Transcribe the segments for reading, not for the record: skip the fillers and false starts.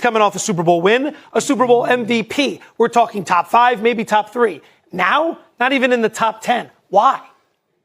coming off a Super Bowl win, a Super Bowl MVP. We're talking top 5, maybe top 3. Now, not even in the top 10. Why?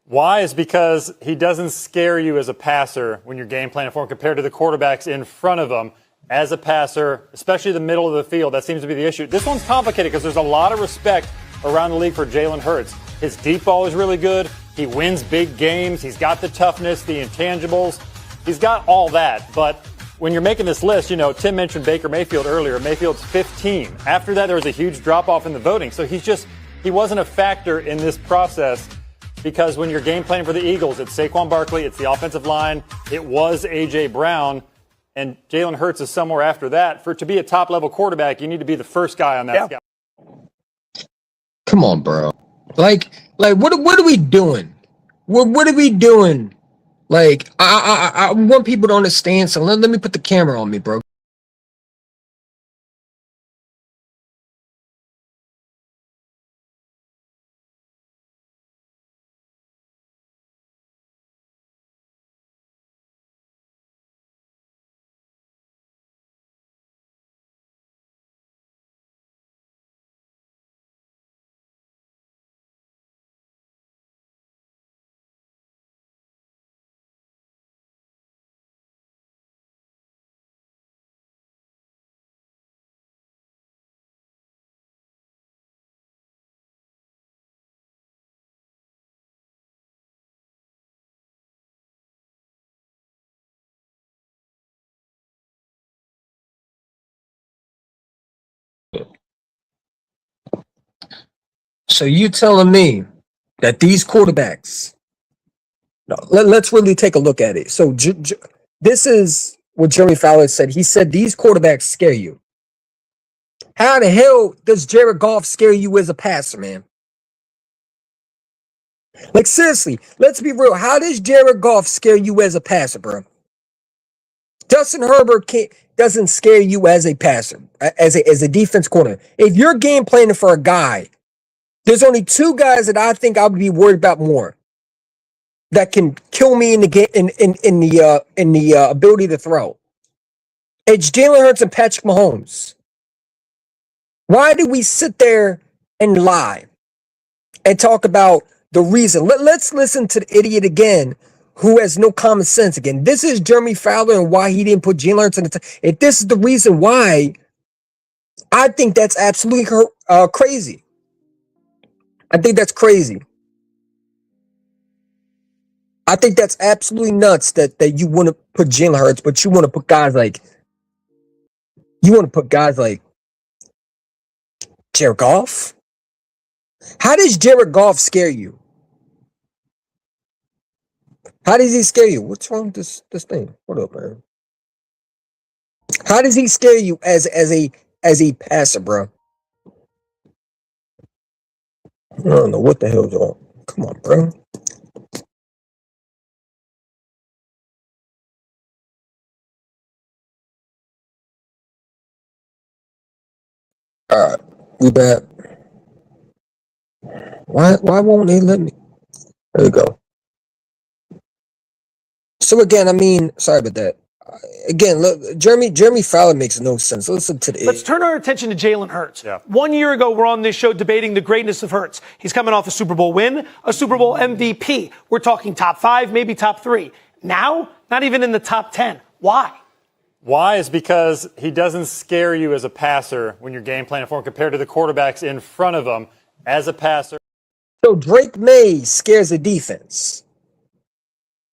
Why is because he doesn't scare you as a passer when you're game planning for him compared to the quarterbacks in front of him. As a passer, especially the middle of the field, that seems to be the issue. This one's complicated because there's a lot of respect around the league for Jalen Hurts. His deep ball is really good. He wins big games. He's got the toughness, the intangibles. He's got all that. But when you're making this list, you know, Tim mentioned Baker Mayfield earlier. Mayfield's 15. After that, there was a huge drop-off in the voting. So he wasn't a factor in this process because when you're game planning for the Eagles, it's Saquon Barkley, it's the offensive line, it was A.J. Brown, and Jalen Hurts is somewhere after that. To be a top-level quarterback, you need to be the first guy on that scout. Come on, bro. Like, what are we doing? What are we doing? Like, I want people to understand. So let me put the camera on me, bro. So you telling me that these quarterbacks? No, let's really take a look at it. So this is what Jeremy Fowler said. He said these quarterbacks scare you. How the hell does Jared Goff scare you as a passer, man? Like, seriously, let's be real. How does Jared Goff scare you as a passer, bro? Justin Herbert doesn't scare you as a passer, as a defense corner. If you're game planning for a guy, there's only 2 guys that I think I would be worried about more that can kill me in the game in the ability to throw. It's Jalen Hurts and Patrick Mahomes. Why do we sit there and lie and talk about the reason? Let's listen to the idiot again who has no common sense again. This is Jeremy Fowler and why he didn't put Jalen Hurts in the if this is the reason why, I think that's absolutely crazy. I think that's crazy. I think that's absolutely nuts that you want to put Jalen Hurts, but you want to put guys like Jared Goff. How does Jared Goff scare you? How does he scare you? What's wrong with this thing? Hold up, man. How does he scare you as a passer, bro? I don't know what the hell's on. Come on, bro. All right, we back. Why won't they let me? There we go. So again, I mean, sorry about that. Again, look, Jeremy Fowler makes no sense. Listen to the. Let's turn our attention to Jalen Hurts. Yeah. 1 year ago, we're on this show debating the greatness of Hurts. He's coming off a Super Bowl win, a Super Bowl MVP. We're talking top 5, maybe top 3. Now, not even in the top 10. Why? Why is because he doesn't scare you as a passer when you're game planning for him compared to the quarterbacks in front of him. As a passer. So Drake May scares the defense.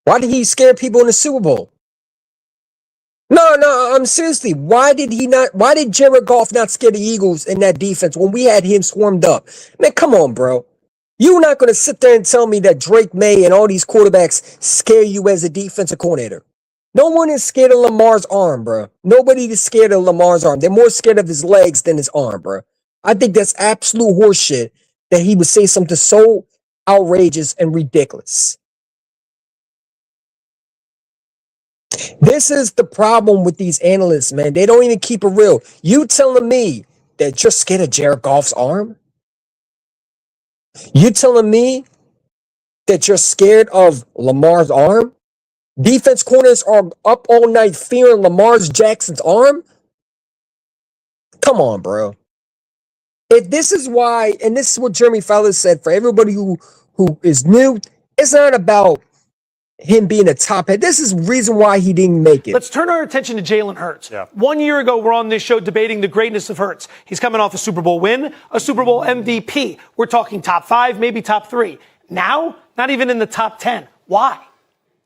Why did he scare people in the Super Bowl? No, I'm seriously. Why did Jared Goff not scare the Eagles in that defense when we had him swarmed up? Man, come on, bro. You're not going to sit there and tell me that Drake May and all these quarterbacks scare you as a defensive coordinator. No one is scared of Lamar's arm, bro. Nobody is scared of Lamar's arm. They're more scared of his legs than his arm, bro. I think that's absolute horseshit that he would say something so outrageous and ridiculous. This is the problem with these analysts, man. They don't even keep it real. You telling me that you're scared of Jared Goff's arm? You telling me that you're scared of Lamar's arm? Defense corners are up all night fearing Lamar Jackson's arm? Come on, bro. If this is why, and this is what Jeremy Fowler said for everybody who is new, it's not about him being a top head. This is the reason why he didn't make it. Let's turn our attention to Jalen Hurts. Yeah. 1 year ago, we're on this show debating the greatness of Hurts. He's coming off a Super Bowl win, a Super Bowl MVP. We're talking top 5, maybe top 3. Now, not even in the top 10. Why?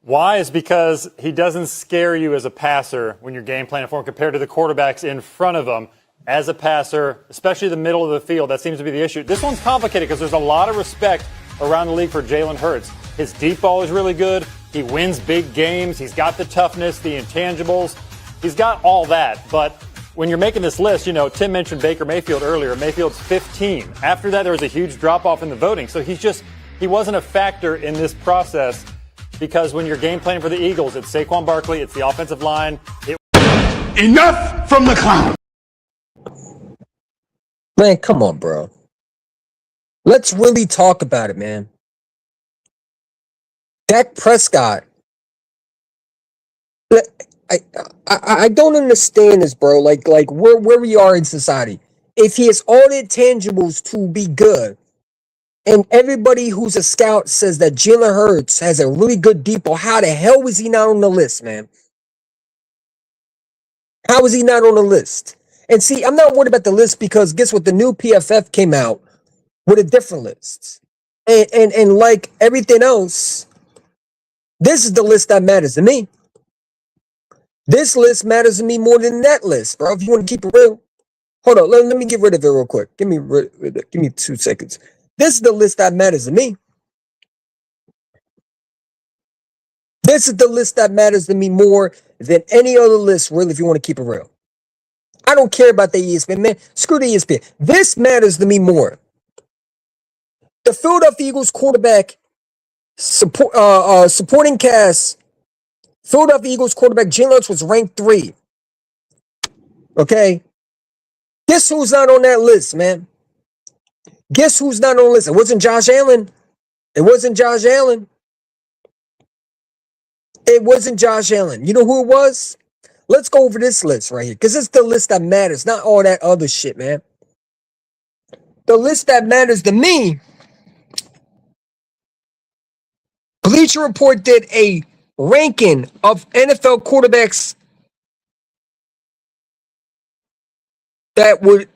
Why is because he doesn't scare you as a passer when you're game planning for him compared to the quarterbacks in front of him. As a passer, especially the middle of the field, that seems to be the issue. This one's complicated because there's a lot of respect around the league for Jalen Hurts. His deep ball is really good. He wins big games. He's got the toughness, the intangibles. He's got all that. But when you're making this list, Tim mentioned Baker Mayfield earlier. Mayfield's 15. After that, there was a huge drop-off in the voting. So he wasn't a factor in this process because when you're game planning for the Eagles, it's Saquon Barkley, it's the offensive line. Enough from the clown. Man, come on, bro. Let's really talk about it, man. Dak Prescott. I don't understand this, bro. Like where we are in society. If he has all the intangibles to be good, and everybody who's a scout says that Jalen Hurts has a really good deep ball, how the hell is he not on the list, man? How is he not on the list? And see, I'm not worried about the list because guess what? The new PFF came out with a different list. And like everything else, this is the list that matters to me. This list matters to me more than that list, bro. If you want to keep it real. Hold on, let me get rid of it real quick. Give me 2 seconds. This is the list that matters to me. This is the list that matters to me more than any other list, really, if you want to keep it real. I don't care about the ESPN, man. Screw the ESPN. This matters to me more. The Philadelphia Eagles quarterback supporting cast, Philadelphia Eagles quarterback Jalen Hurts was ranked 3. Okay? Guess who's not on that list, man? Guess who's not on the list? It wasn't Josh Allen. It wasn't Josh Allen. It wasn't Josh Allen. You know who it was? Let's go over this list right here, because it's the list that matters, not all that other shit, man. The list that matters to me, Bleacher Report did a ranking of NFL quarterbacks that would,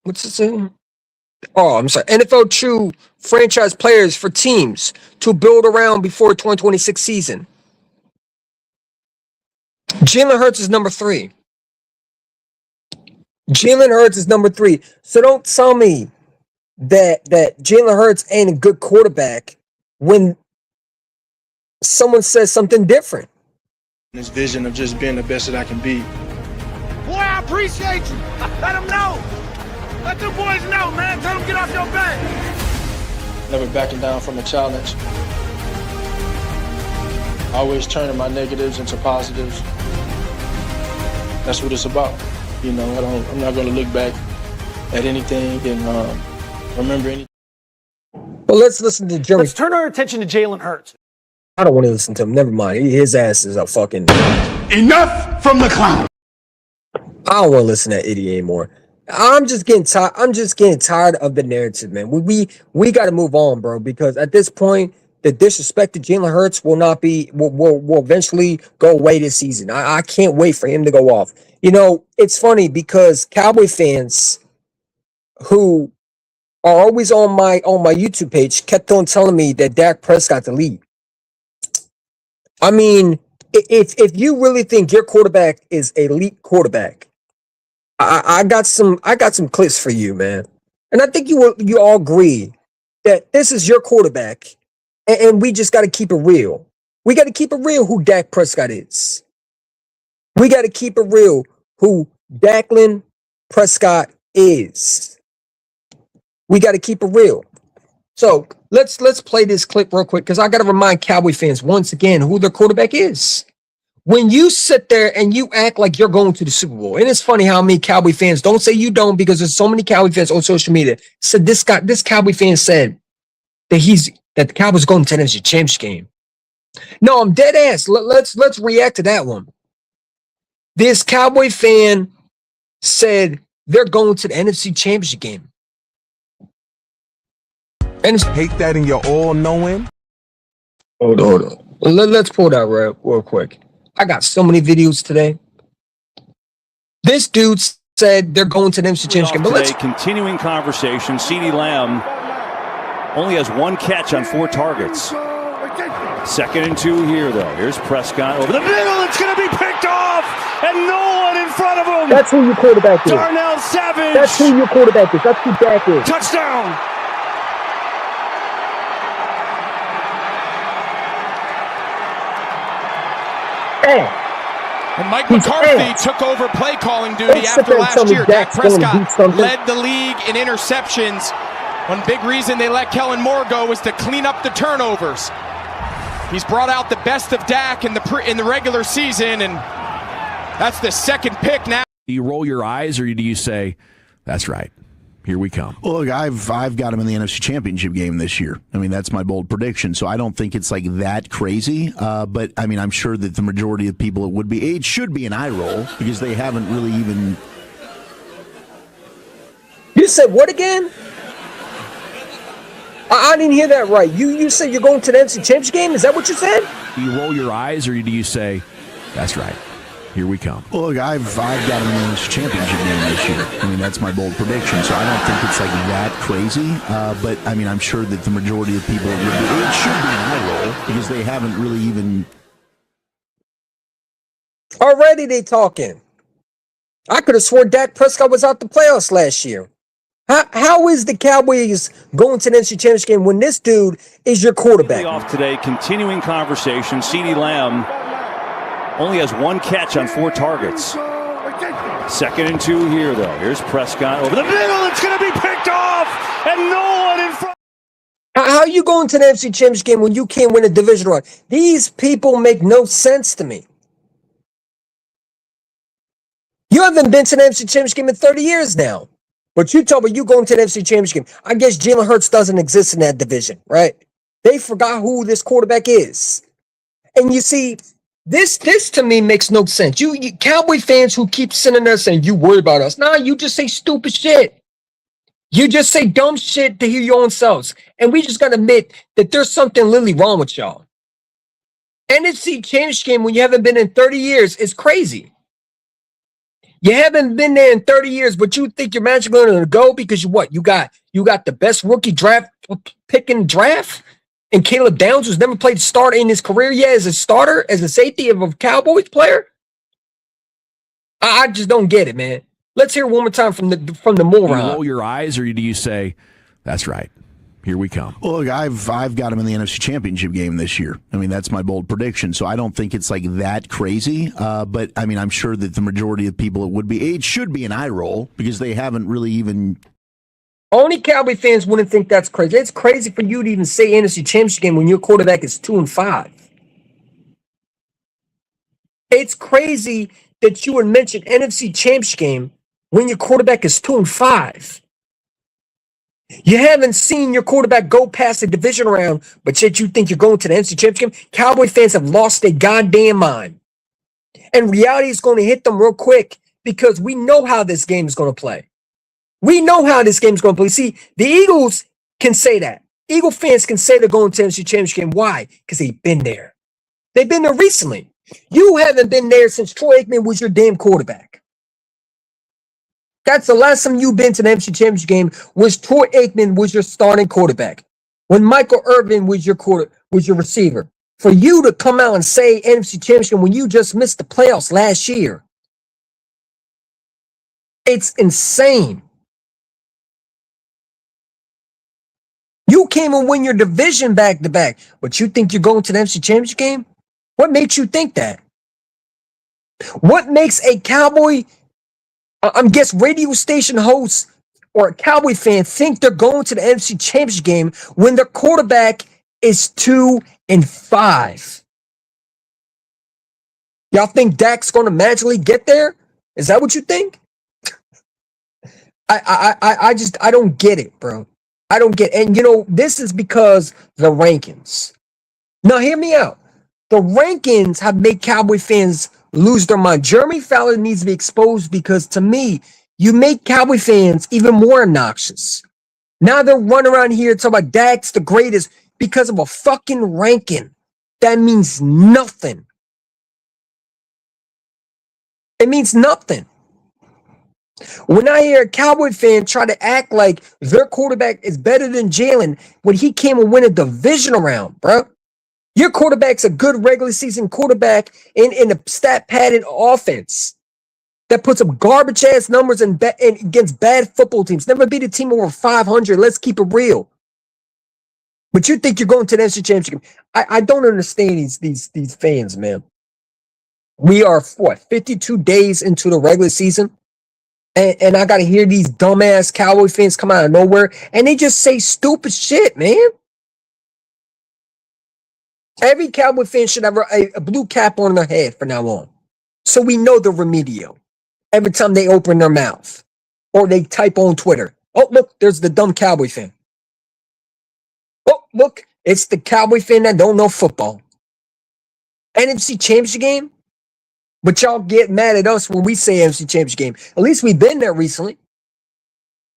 what's it saying? Oh, I'm sorry. NFL true franchise players for teams to build around before 2026 season. Jalen Hurts is number 3. Jalen Hurts is number 3. So don't tell me that Jalen Hurts ain't a good quarterback when someone says something different. This vision of just being the best that I can be. Boy, I appreciate you. Let them know. Let the boys know, man. Tell them get off your back. Never backing down from a challenge. Always turning my negatives into positives. That's what it's about. I'm not going to look back at anything and remember anything. But let's listen to Jeremy. Let's turn our attention to Jalen Hurts. I don't want to listen to him. Never mind. His ass is a fucking. Enough from the clown. I don't want to listen to that idiot anymore. I'm just getting tired. I'm just getting tired of the narrative, man. We got to move on, bro, because at this point, the disrespect to Jalen Hurts will eventually go away this season. I can't wait for him to go off. It's funny because Cowboy fans who are always on my YouTube page kept on telling me that Dak Prescott's elite. I mean, if you really think your quarterback is an elite quarterback, I got some clips for you, man. And I think you all agree that this is your quarterback, and we just got to keep it real. We got to keep it real who Dak Prescott is. We got to keep it real who Daklin Prescott is. We got to keep it real. So let's play this clip real quick because I got to remind Cowboy fans once again who their quarterback is. When you sit there and you act like you're going to the Super Bowl, and it's funny how many Cowboy fans don't say you don't because there's so many Cowboy fans on social media said this Cowboy fan said that the Cowboys are going to the NFC Championship game. No, I'm dead ass. Let's react to that one. This Cowboy fan said they're going to the NFC Championship game. And Hate that in your all-knowing. hold on. Let's pull that real quick. I got so many videos today. This dude said they're going to the NFC Championship game. But let's continuing conversation. CeeDee Lamb only has 1 catch on 4 targets. 2nd and 2 here, though. Here's Prescott over the middle. It's going to be picked off, and no one in front of him. That's who your quarterback is. Darnell Savage. That's who your quarterback is. That's who Dak is. Touchdown. Hey. And Mike McCarthy took over play calling duty after last year. Dak Prescott led the league in interceptions. One big reason they let Kellen Moore go was to clean up the turnovers. He's brought out the best of Dak in the regular season, and that's the 2nd pick now. Do you roll your eyes, or do you say, that's right, here we come? Well, look, I've got him in the NFC Championship game this year. I mean, that's my bold prediction. So I don't think it's like that crazy. But I mean, I'm sure that the majority of people it should be an eye roll because they haven't really even. You said what again? I didn't hear that right. You said you're going to the NFC Championship game? Is that what you said? Do you roll your eyes, or do you say, that's right, here we come? Well, look, I've got him in the NFC Championship game this year. I mean, that's my bold prediction. So I don't think it's like that crazy. But I mean, I'm sure that the majority of people it should be an eye roll because they haven't really even. Already they talking. I could have swore Dak Prescott was out the playoffs last year. How is the Cowboys going to the NFC Championship game when this dude is your quarterback? Off today, continuing conversation. CeeDee Lamb only has 1 catch on 4 targets. 2nd and 2 here, though. Here's Prescott over the middle. It's going to be picked off, and no one in front. How are you going to the NFC Championship game when you can't win a division round? These people make no sense to me. You haven't been to the NFC Championship game in 30 years now. But you talk about you going to the NFC Championship game. I guess Jalen Hurts doesn't exist in that division, right? They forgot who this quarterback is. And you see, this to me makes no sense. You Cowboy fans who keep sitting there saying, you worry about us. Nah, you just say stupid shit. You just say dumb shit to hear your own selves. And we just got to admit that there's something literally wrong with y'all. NFC Championship game when you haven't been in 30 years is crazy. You haven't been there in 30 years, but you think you're magically going to go because you got the best rookie draft pick in the draft, and Caleb Downs, who's never played starter in his career yet as a starter, as a safety of a Cowboys player. I just don't get it, man. Let's hear it one more time from the moron. Do you roll your eyes, or do you say, that's right, here we come? Well, look, I've got him in the NFC Championship game this year. I mean, that's my bold prediction. So I don't think it's like that crazy. But I mean, I'm sure that the majority of people it should be an eye roll because they haven't really even. Only Cowboy fans wouldn't think that's crazy. It's crazy for you to even say NFC Championship game when your quarterback is 2-5. It's crazy that you would mention NFC Championship game when your quarterback is 2-5. You haven't seen your quarterback go past the division round, but yet you think you're going to the NFC Championship game. Cowboy fans have lost their goddamn mind. And reality is going to hit them real quick because we know how this game is going to play. We know how this game is going to play. See, the Eagles can say that. Eagle fans can say they're going to the NFC Championship game. Why? Because they've been there. They've been there recently. You haven't been there since Troy Aikman was your damn quarterback. That's the last time you've been to the NFC Championship game was Troy Aikman was your starting quarterback. When Michael Irvin was your receiver. For you to come out and say NFC Championship when you just missed the playoffs last year. It's insane. You came and win your division back to back, but you think you're going to the NFC Championship game? What makes you think that? What makes a Cowboy, radio station host or a Cowboy fan think they're going to the NFC Championship game when their quarterback is 2-5? Y'all think Dak's going to magically get there? Is that what you think? I don't get it, bro. I don't get it. And this is because the rankings. Now hear me out. The rankings have made Cowboy fans lose their mind. Jeremy Fowler needs to be exposed because to me, you make Cowboy fans even more obnoxious. Now they're running around here talking about Dak's the greatest because of a fucking ranking. That means nothing. It means nothing. When I hear a Cowboy fan try to act like their quarterback is better than Jalen when he came and win a divisional round, bro. Your quarterback's a good regular season quarterback in a stat padded offense that puts up garbage ass numbers and against bad football teams. Never beat a team over 500. Let's keep it real. But you think you're going to the NFC Championship game? I don't understand these fans, man. We are 52 days into the regular season, and I got to hear these dumbass Cowboy fans come out of nowhere, and they just say stupid shit, man. Every Cowboy fan should have a blue cap on their head from now on, so we know the remedial every time they open their mouth or they type on Twitter. Oh, look, there's the dumb Cowboy fan. Oh, look, it's the Cowboy fan that don't know football. NFC Championship game? But y'all get mad at us when we say NFC Championship game. At least we've been there recently.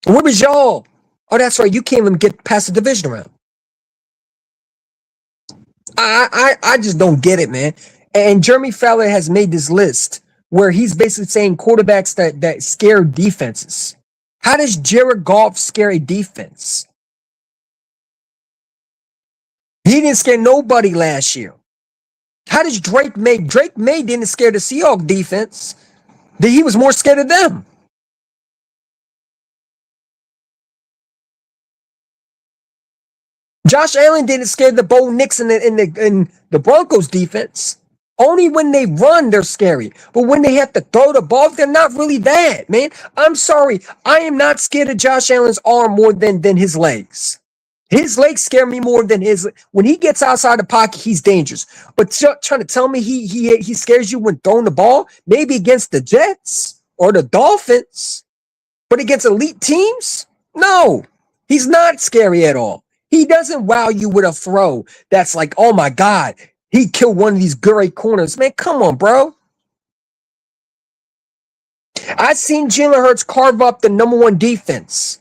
Where was y'all? Oh, that's right. You can't even get past the division round. I just don't get it, man. And Jeremy Fowler has made this list where he's basically saying quarterbacks that scare defenses. How does Jared Goff scare a defense? He didn't scare nobody last year. How does Drake May? Drake May didn't scare the Seahawks defense. He was more scared of them. Josh Allen didn't scare the Bo Nix in the Broncos defense. Only when they run, they're scary. But when they have to throw the ball, they're not really that, man. I'm sorry. I am not scared of Josh Allen's arm more than his legs. His legs scare me more than his. When he gets outside the pocket, he's dangerous. But trying to tell me he scares you when throwing the ball, maybe against the Jets or the Dolphins, but against elite teams, no, he's not scary at all. He doesn't wow you with a throw that's like, oh my God, he killed one of these great corners. Man, come on, bro. I've seen Jalen Hurts carve up the number one defense.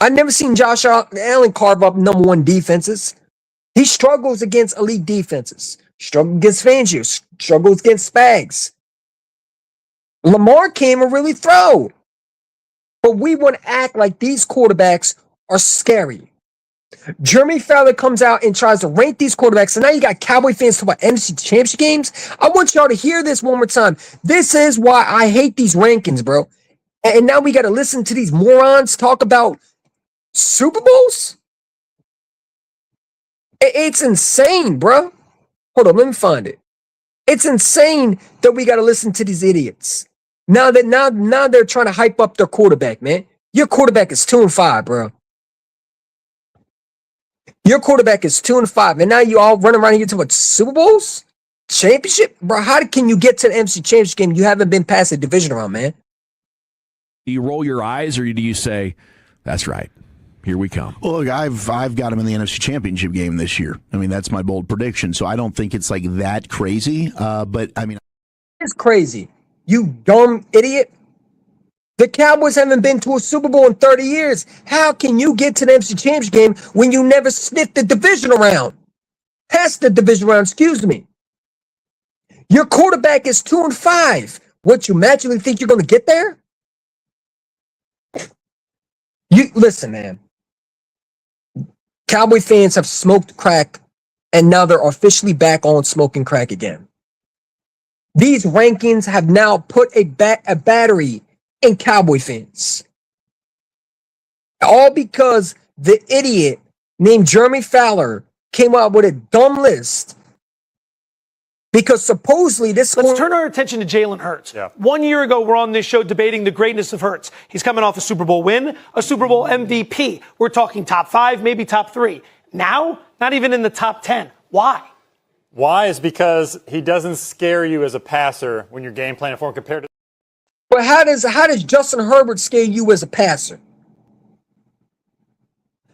I've never seen Josh Allen carve up number one defenses. He struggles against elite defenses. Struggles against Fangio. Struggles against Spags. Lamar came and really throw. But we want to act like these quarterbacks are scary. Jeremy Fowler comes out and tries to rank these quarterbacks. So now you got Cowboy fans talking about NFC Championship games. I want y'all to hear this one more time. This is why I hate these rankings, bro. And now we got to listen to these morons talk about Super Bowls? It's insane, bro. Hold on, let me find it. It's insane that we got to listen to these idiots. Now they're trying to hype up their quarterback, man. Your quarterback is 2-5, bro. Your quarterback is 2-5, and now you all run around here talking about Super Bowls? Championship? Bro, how can you get to the NFC Championship game? You haven't been past the division round, man. Do you roll your eyes or do you say, that's right, here we come? Well, look, I've got him in the NFC Championship game this year. I mean, that's my bold prediction, so I don't think it's like that crazy. But, I mean... It's crazy. You dumb idiot. The Cowboys haven't been to a Super Bowl in 30 years. How can you get to the NFC Championship game when you never sniffed the divisional round? Past the divisional round, excuse me. Your quarterback is 2-5. What, you magically think you're going to get there? You listen, man. Cowboy fans have smoked crack, and now they're officially back on smoking crack again. These rankings have now put a battery in Cowboy fans. All because the idiot named Jeremy Fowler came up with a dumb list. Because supposedly this... Let's turn our attention to Jalen Hurts. Yeah. 1 year ago, we're on this show debating the greatness of Hurts. He's coming off a Super Bowl win, a Super Bowl MVP. We're talking top 5, maybe top 3. Now, not even in the top 10. Why? Why is because he doesn't scare you as a passer when you're game planning for him compared to... But how does Justin Herbert scare you as a passer?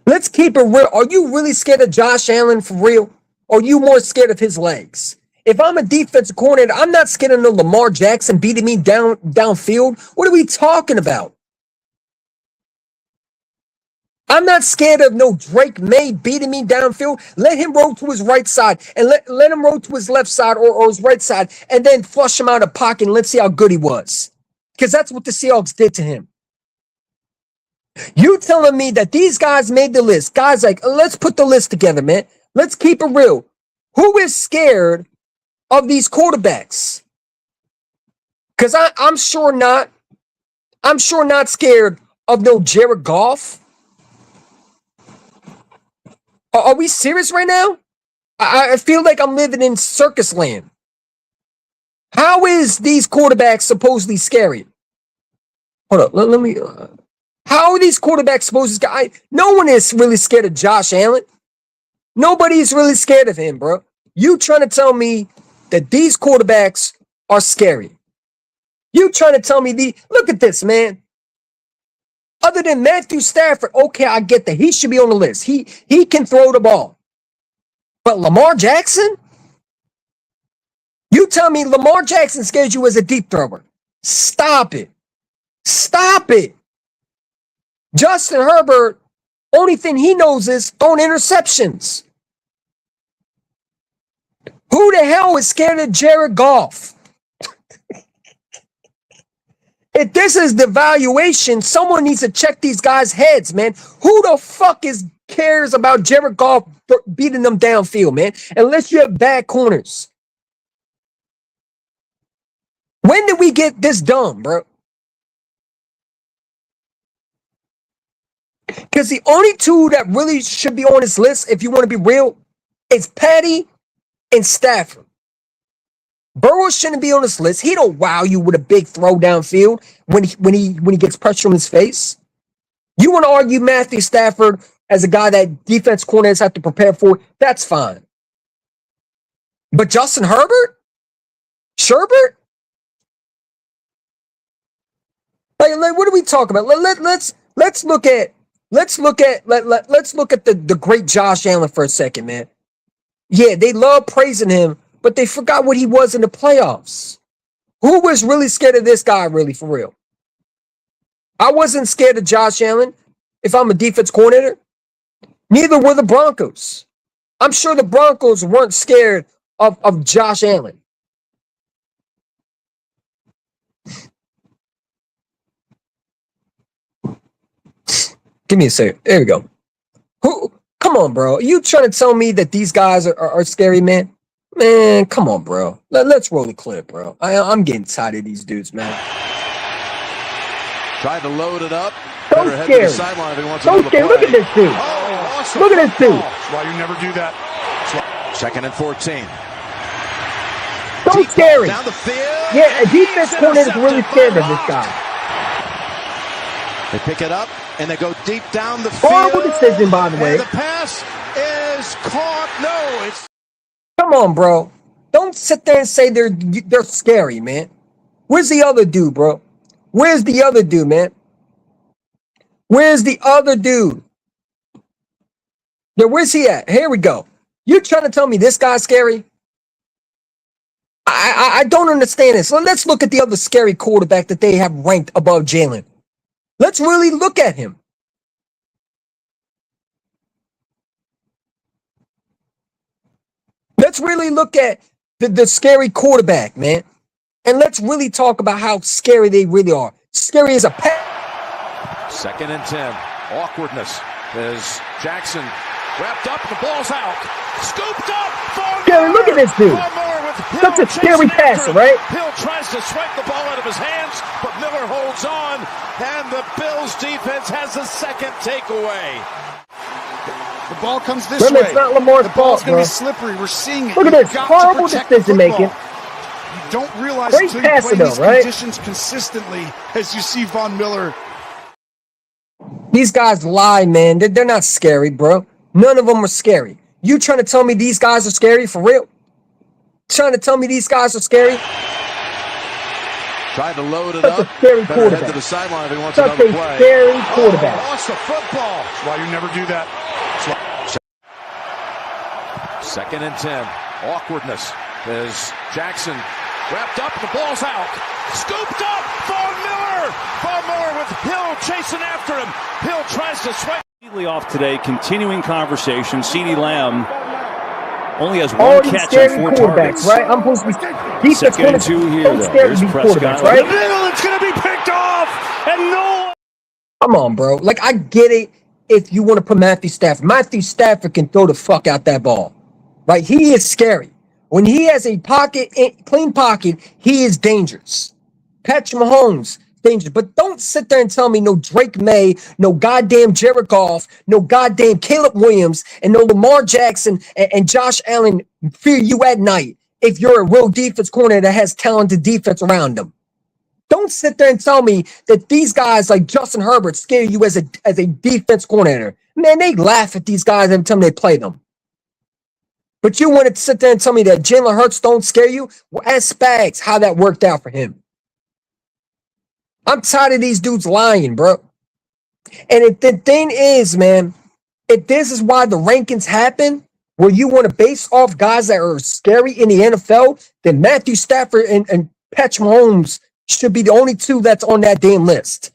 Let's keep it real. Are you really scared of Josh Allen for real? Or are you more scared of his legs? If I'm a defensive coordinator, I'm not scared of no Lamar Jackson beating me downfield. What are we talking about? I'm not scared of no Drake May beating me downfield. Let him roll to his right side and let him roll to his left side or his right side and then flush him out of pocket and let's see how good he was. Because that's what the Seahawks did to him. You telling me that these guys made the list. Guys like, let's put the list together, man. Let's keep it real. Who is scared of these quarterbacks? Because I'm sure not. I'm sure not scared of no Jared Goff. Are we serious right now? I feel like I'm living in circus land. How is these quarterbacks supposedly scary? Hold up, let me. How are these quarterbacks supposed to? No one is really scared of Josh Allen. Nobody's really scared of him, bro. You trying to tell me that these quarterbacks are scary? You trying to tell me look at this, man. Other than Matthew Stafford, okay, I get that. He should be on the list. He can throw the ball. But Lamar Jackson? You tell me Lamar Jackson scares you as a deep thrower. Stop it. Stop it. Justin Herbert, only thing he knows is throwing interceptions. Who the hell is scared of Jared Goff? If this is the valuation, someone needs to check these guys' heads, man. Who the fuck cares about Jared Goff beating them downfield, man? Unless you have bad corners. When did we get this dumb, bro? Because the only two that really should be on this list, if you want to be real, is Patty and Stafford. Burrow shouldn't be on this list. He don't wow you with a big throw downfield when he gets pressure on his face. You want to argue Matthew Stafford as a guy that defense coordinators have to prepare for? That's fine. But Justin Herbert, Sherbert, like what are we talking about? Let's look at the great Josh Allen for a second, man. Yeah, they love praising him, but they forgot what he was in the playoffs. Who was really scared of this guy, really, for real? I wasn't scared of Josh Allen if I'm a defense coordinator. Neither were the Broncos. I'm sure the Broncos weren't scared of Josh Allen. Give me a second. There we go. Come on, bro. Are you trying to tell me that these guys are scary, man? Man, come on, bro. Let's roll the clip, bro. I'm getting tired of these dudes, man. Tried to load it up. So scary. So scary. Look at this dude. Oh, awesome. Look at this dude. That's why you never do that. 2nd and 14. So scary. Down the field. Yeah, a defense coordinator is really scared of this guy. They pick it up and they go deep down the field. Horrible decision, by the way. And the pass is caught. No, it's. Come on, bro. Don't sit there and say they're scary, man. Where's the other dude, bro? Where's the other dude, man? Where's the other dude? Yeah, where's he at? Here we go. You trying to tell me this guy's scary? I don't understand this. So let's look at the other scary quarterback that they have ranked above Jalen. Let's really look at him. Let's really look at the scary quarterback, man. And let's really talk about how scary they really are. Scary as a pass. 2nd and 10. Awkwardness as Jackson wrapped up. The ball's out. Scooped up. Scary, look at this dude. Such a scary passer, right? Hill tries to swipe the ball out of his hands, but Miller holds on. And the Bills defense has a second takeaway. The ball comes this Remember, way. it's not Lamar's the ball's fault, going bro. to be slippery. We're seeing it. Look at You've this. got Horrible to protect the decision making. football. You don't realize Great until you passer, play though, these right? conditions consistently as you see Von Miller. These guys lie, man. They're not scary, bro. None of them are scary. You trying to tell me these guys are scary for real? Trying to tell me these guys are scary? Trying to load it Such up. a scary Better quarterback. head to the sideline if he wants Such another a play. scary quarterback. Lost the football. That's why you never do that. 2nd and 10. Awkwardness as Jackson wrapped up, the ball's out. Scooped up, Von Miller! Von Miller with Hill chasing after him. Hill tries to swipe. Off today, continuing conversation. CeeDee Lamb only has one catch on 4 targets. Right? I'm supposed to be defense. Second and 2 here, though. Here's Prescott. Right? The middle, it's going to be picked off, and no. Come on, bro. Like, I get it if you want to put Matthew Stafford. Matthew Stafford can throw the fuck out that ball. Right? He is scary. When he has a clean pocket, he is dangerous. Patrick Mahomes, dangerous. But don't sit there and tell me no Drake May, no goddamn Jared Goff, no goddamn Caleb Williams, and no Lamar Jackson and Josh Allen fear you at night if you're a real defense corner that has talented defense around them. Don't sit there and tell me that these guys like Justin Herbert scare you as a defense coordinator. Man, they laugh at these guys every time they play them. But you want to sit there and tell me that Jalen Hurts don't scare you? Well, ask Spags how that worked out for him. I'm tired of these dudes lying, bro. And if the thing is, man, if this is why the rankings happen, where you want to base off guys that are scary in the NFL, then Matthew Stafford and Patrick Mahomes should be the only two that's on that damn list.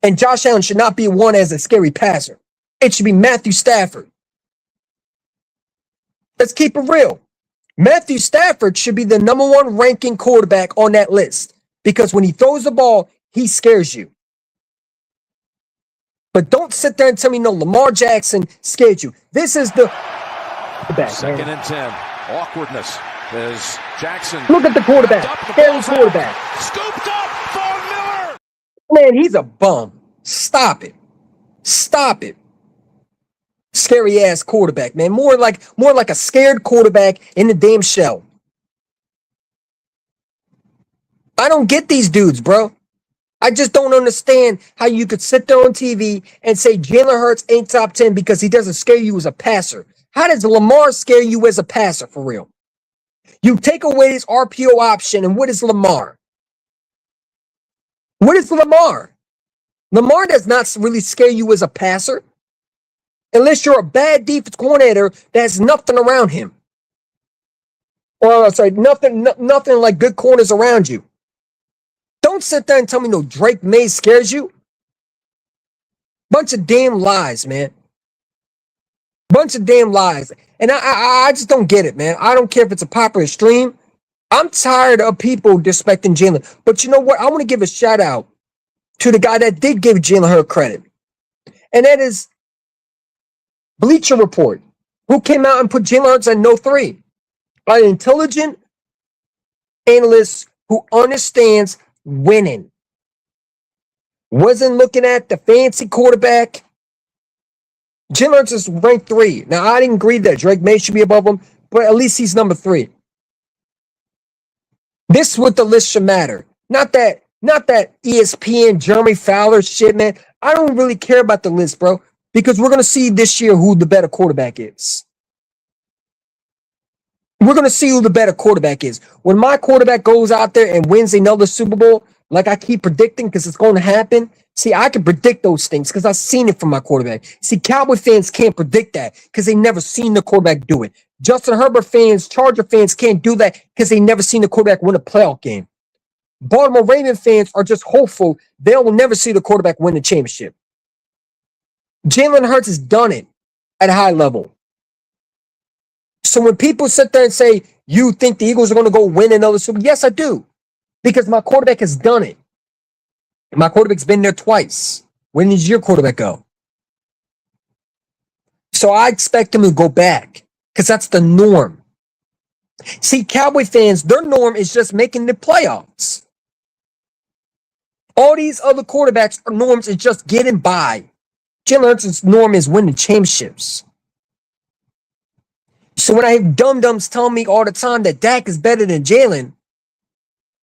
And Josh Allen should not be one as a scary passer. It should be Matthew Stafford. Let's keep it real. Matthew Stafford should be the number 1 ranking quarterback on that list because when he throws the ball, he scares you. But don't sit there and tell me no Lamar Jackson scared you. This is the second and 10. Awkwardness as Jackson. Look at the quarterback. Scary quarterback. Scooped up, Von Miller. Man, he's a bum. Stop it. Stop it. Scary ass quarterback, man. More like a scared quarterback in the damn shell. I don't get these dudes, bro. I just don't understand how you could sit there on TV and say Jalen Hurts ain't top 10 because he doesn't scare you as a passer. How does Lamar scare you as a passer for real? You take away his RPO option, and what is Lamar? What is Lamar? Lamar does not really scare you as a passer. Unless you're a bad defense coordinator that has nothing around him. Or sorry, nothing like good corners around you. Don't sit there and tell me no Drake May scares you. Bunch of damn lies, man. Bunch of damn lies. And I just don't get it, man. I don't care if it's a popular stream. I'm tired of people disrespecting Jalen. But you know what? I want to give a shout out to the guy that did give Jalen Hurts credit. And that is Bleacher Report, who came out and put Jalen Hurts at no 3. An intelligent analyst who understands winning. Wasn't looking at the fancy quarterback. Jalen Hurts is ranked 3. Now, I didn't agree that Drake May should be above him, but at least he's number 3. This is what the list should matter. Not that ESPN Jeremy Fowler shit, man. I don't really care about the list, bro. Because we're going to see this year who the better quarterback is. We're going to see who the better quarterback is. When my quarterback goes out there and wins another Super Bowl, like I keep predicting because it's going to happen, see, I can predict those things because I've seen it from my quarterback. See, Cowboy fans can't predict that because they never seen the quarterback do it. Justin Herbert fans, Charger fans can't do that because they never seen the quarterback win a playoff game. Baltimore Ravens fans are just hopeful they will never see the quarterback win the championship. Jalen Hurts has done it at a high level. So when people sit there and say, you think the Eagles are going to go win another Super Bowl? Yes, I do. Because my quarterback has done it. My quarterback's been there twice. When did your quarterback go? So I expect him to go back because that's the norm. See, Cowboy fans, their norm is just making the playoffs. All these other quarterbacks' norms is just getting by. Jalen Hurts' norm is winning championships. So when I have dum-dums telling me all the time that Dak is better than Jalen,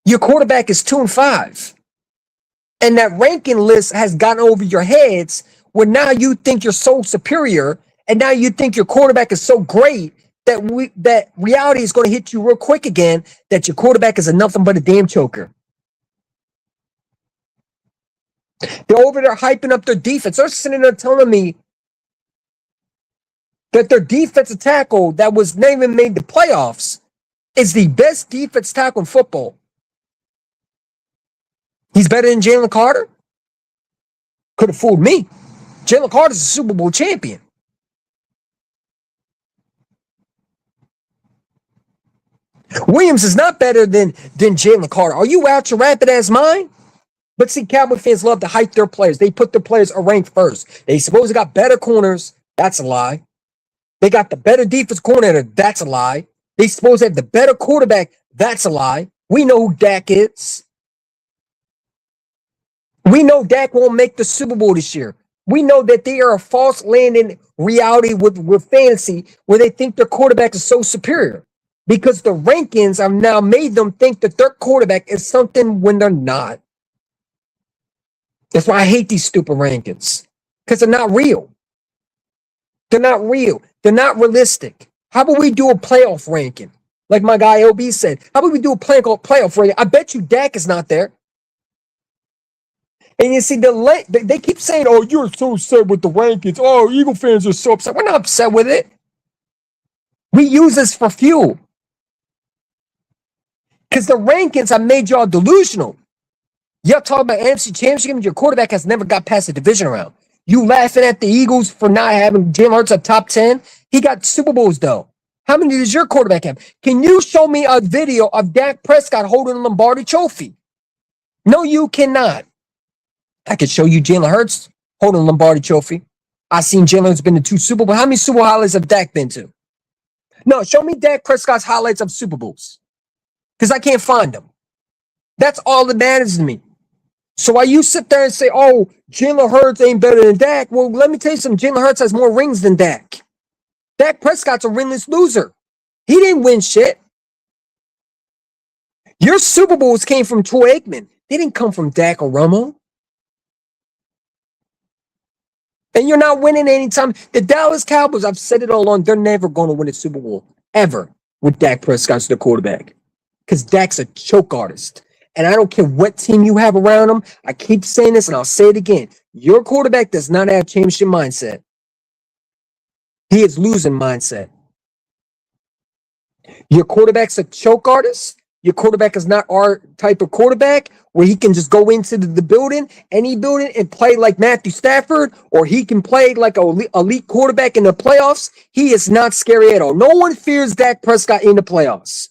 your quarterback is 2-5. And that ranking list has gotten over your heads where now you think you're so superior and now you think your quarterback is so great that reality is going to hit you real quick again that your quarterback is nothing but a damn choker. They're over there hyping up their defense. They're sitting there telling me that their defensive tackle that was not even made the playoffs is the best defense tackle in football. He's better than Jalen Carter? Could have fooled me. Jalen Carter's a Super Bowl champion. Williams is not better than Jalen Carter. Are you out your rapid ass mind? But see, Cowboy fans love to hype their players. They put their players a rank first. They suppose they got better corners. That's a lie. They got the better defense coordinator. That's a lie. They suppose they have the better quarterback. That's a lie. We know who Dak is. We know Dak won't make the Super Bowl this year. We know that they are a false landing reality with fantasy where they think their quarterback is so superior. Because the rankings have now made them think that their quarterback is something when they're not. That's why I hate these stupid rankings. Because they're not real. They're not real. They're not realistic. How about we do a playoff ranking? Like my guy OB said. How about we do a playoff ranking? I bet you Dak is not there. And you see, they keep saying, oh, you're so upset with the rankings. Oh, Eagle fans are so upset. We're not upset with it. We use this for fuel. Because the rankings have made y'all delusional. Y'all talking about NFC Championship games, your quarterback has never got past the division round. You laughing at the Eagles for not having Jalen Hurts a top 10? He got Super Bowls, though. How many does your quarterback have? Can you show me a video of Dak Prescott holding a Lombardi trophy? No, you cannot. I could show you Jalen Hurts holding a Lombardi trophy. I've seen Jalen Hurts been to 2 Super Bowls. How many Super Bowl highlights have Dak been to? No, show me Dak Prescott's highlights of Super Bowls. Because I can't find them. That's all that matters to me. So while you sit there and say, oh, Jalen Hurts ain't better than Dak, well, let me tell you something. Jalen Hurts has more rings than Dak. Dak Prescott's a ringless loser. He didn't win shit. Your Super Bowls came from Troy Aikman. They didn't come from Dak or Romo. And you're not winning anytime. The Dallas Cowboys, I've said it all along, they're never going to win a Super Bowl, ever, with Dak Prescott as their quarterback. Because Dak's a choke artist. And I don't care what team you have around him. I keep saying this and I'll say it again. Your quarterback does not have championship mindset. He is losing mindset. Your quarterback's a choke artist. Your quarterback is not our type of quarterback where he can just go into the building, any building, and play like Matthew Stafford, or he can play like an elite quarterback in the playoffs. He is not scary at all. No one fears Dak Prescott in the playoffs.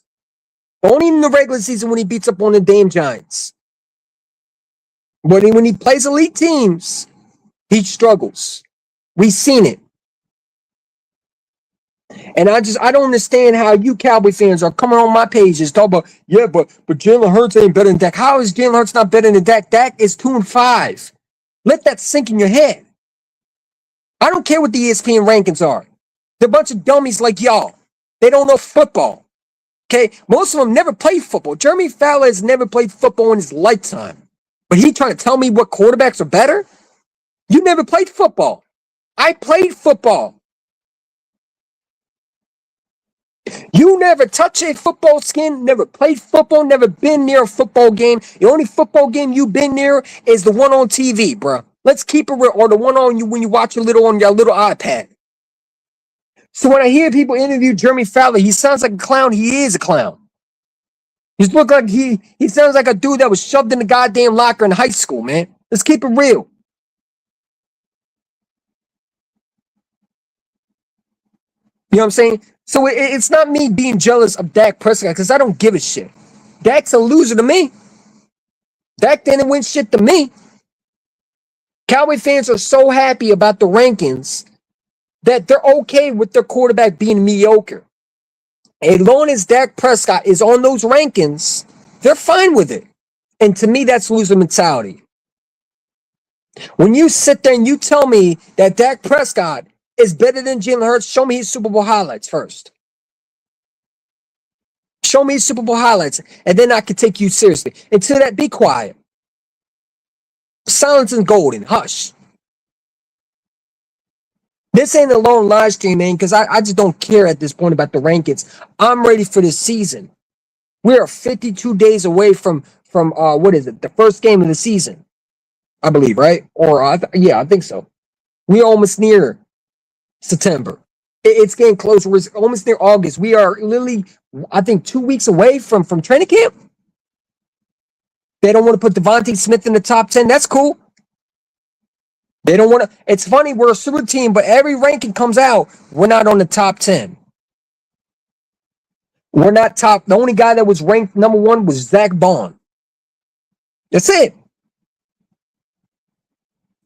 Only in the regular season when he beats up on the damn Giants. But when he plays elite teams, he struggles. We've seen it. And I don't understand how you Cowboy fans are coming on my pages talking about, yeah, but Jalen Hurts ain't better than Dak. How is Jalen Hurts not better than Dak? Dak is 2-5. Let that sink in your head. I don't care what the ESPN rankings are. They're a bunch of dummies like y'all. They don't know football. Okay, most of them never played football. Jeremy Fowler has never played football in his lifetime. But he trying to tell me what quarterbacks are better? You never played football. I played football. You never touched a football skin, never played football, never been near a football game. The only football game you've been near is the one on TV, bro. Let's keep it real. Or the one on you when you watch on your little iPad. So when I hear people interview Jeremy Fowler, he sounds like a clown. He is a clown. He look like he sounds like a dude that was shoved in the goddamn locker in high school, man. Let's keep it real. You know what I'm saying? So it's not me being jealous of Dak Prescott because I don't give a shit. Dak's a loser to me. Dak didn't win shit to me. Cowboy fans are so happy about the rankings that they're okay with their quarterback being mediocre. As long as Dak Prescott is on those rankings, they're fine with it. And to me, that's loser mentality. When you sit there and you tell me that Dak Prescott is better than Jalen Hurts, show me his Super Bowl highlights first. Show me his Super Bowl highlights, and then I can take you seriously. Until that, be quiet. Silence is golden. Hush. This ain't a long live stream, man, because I just don't care at this point about the rankings. I'm ready for this season. We are 52 days away from what is it? The first game of the season, I believe, right? Or yeah, I think so. We're almost near September. It's getting closer. We're almost near August. We are literally I think 2 weeks away from training camp. They don't want to put Devontae Smith in the top 10. That's cool. They don't want to. It's funny, we're a super team, but every ranking comes out, we're not on the top 10. We're not top. The only guy that was ranked number 1 was Zach Bond. That's it.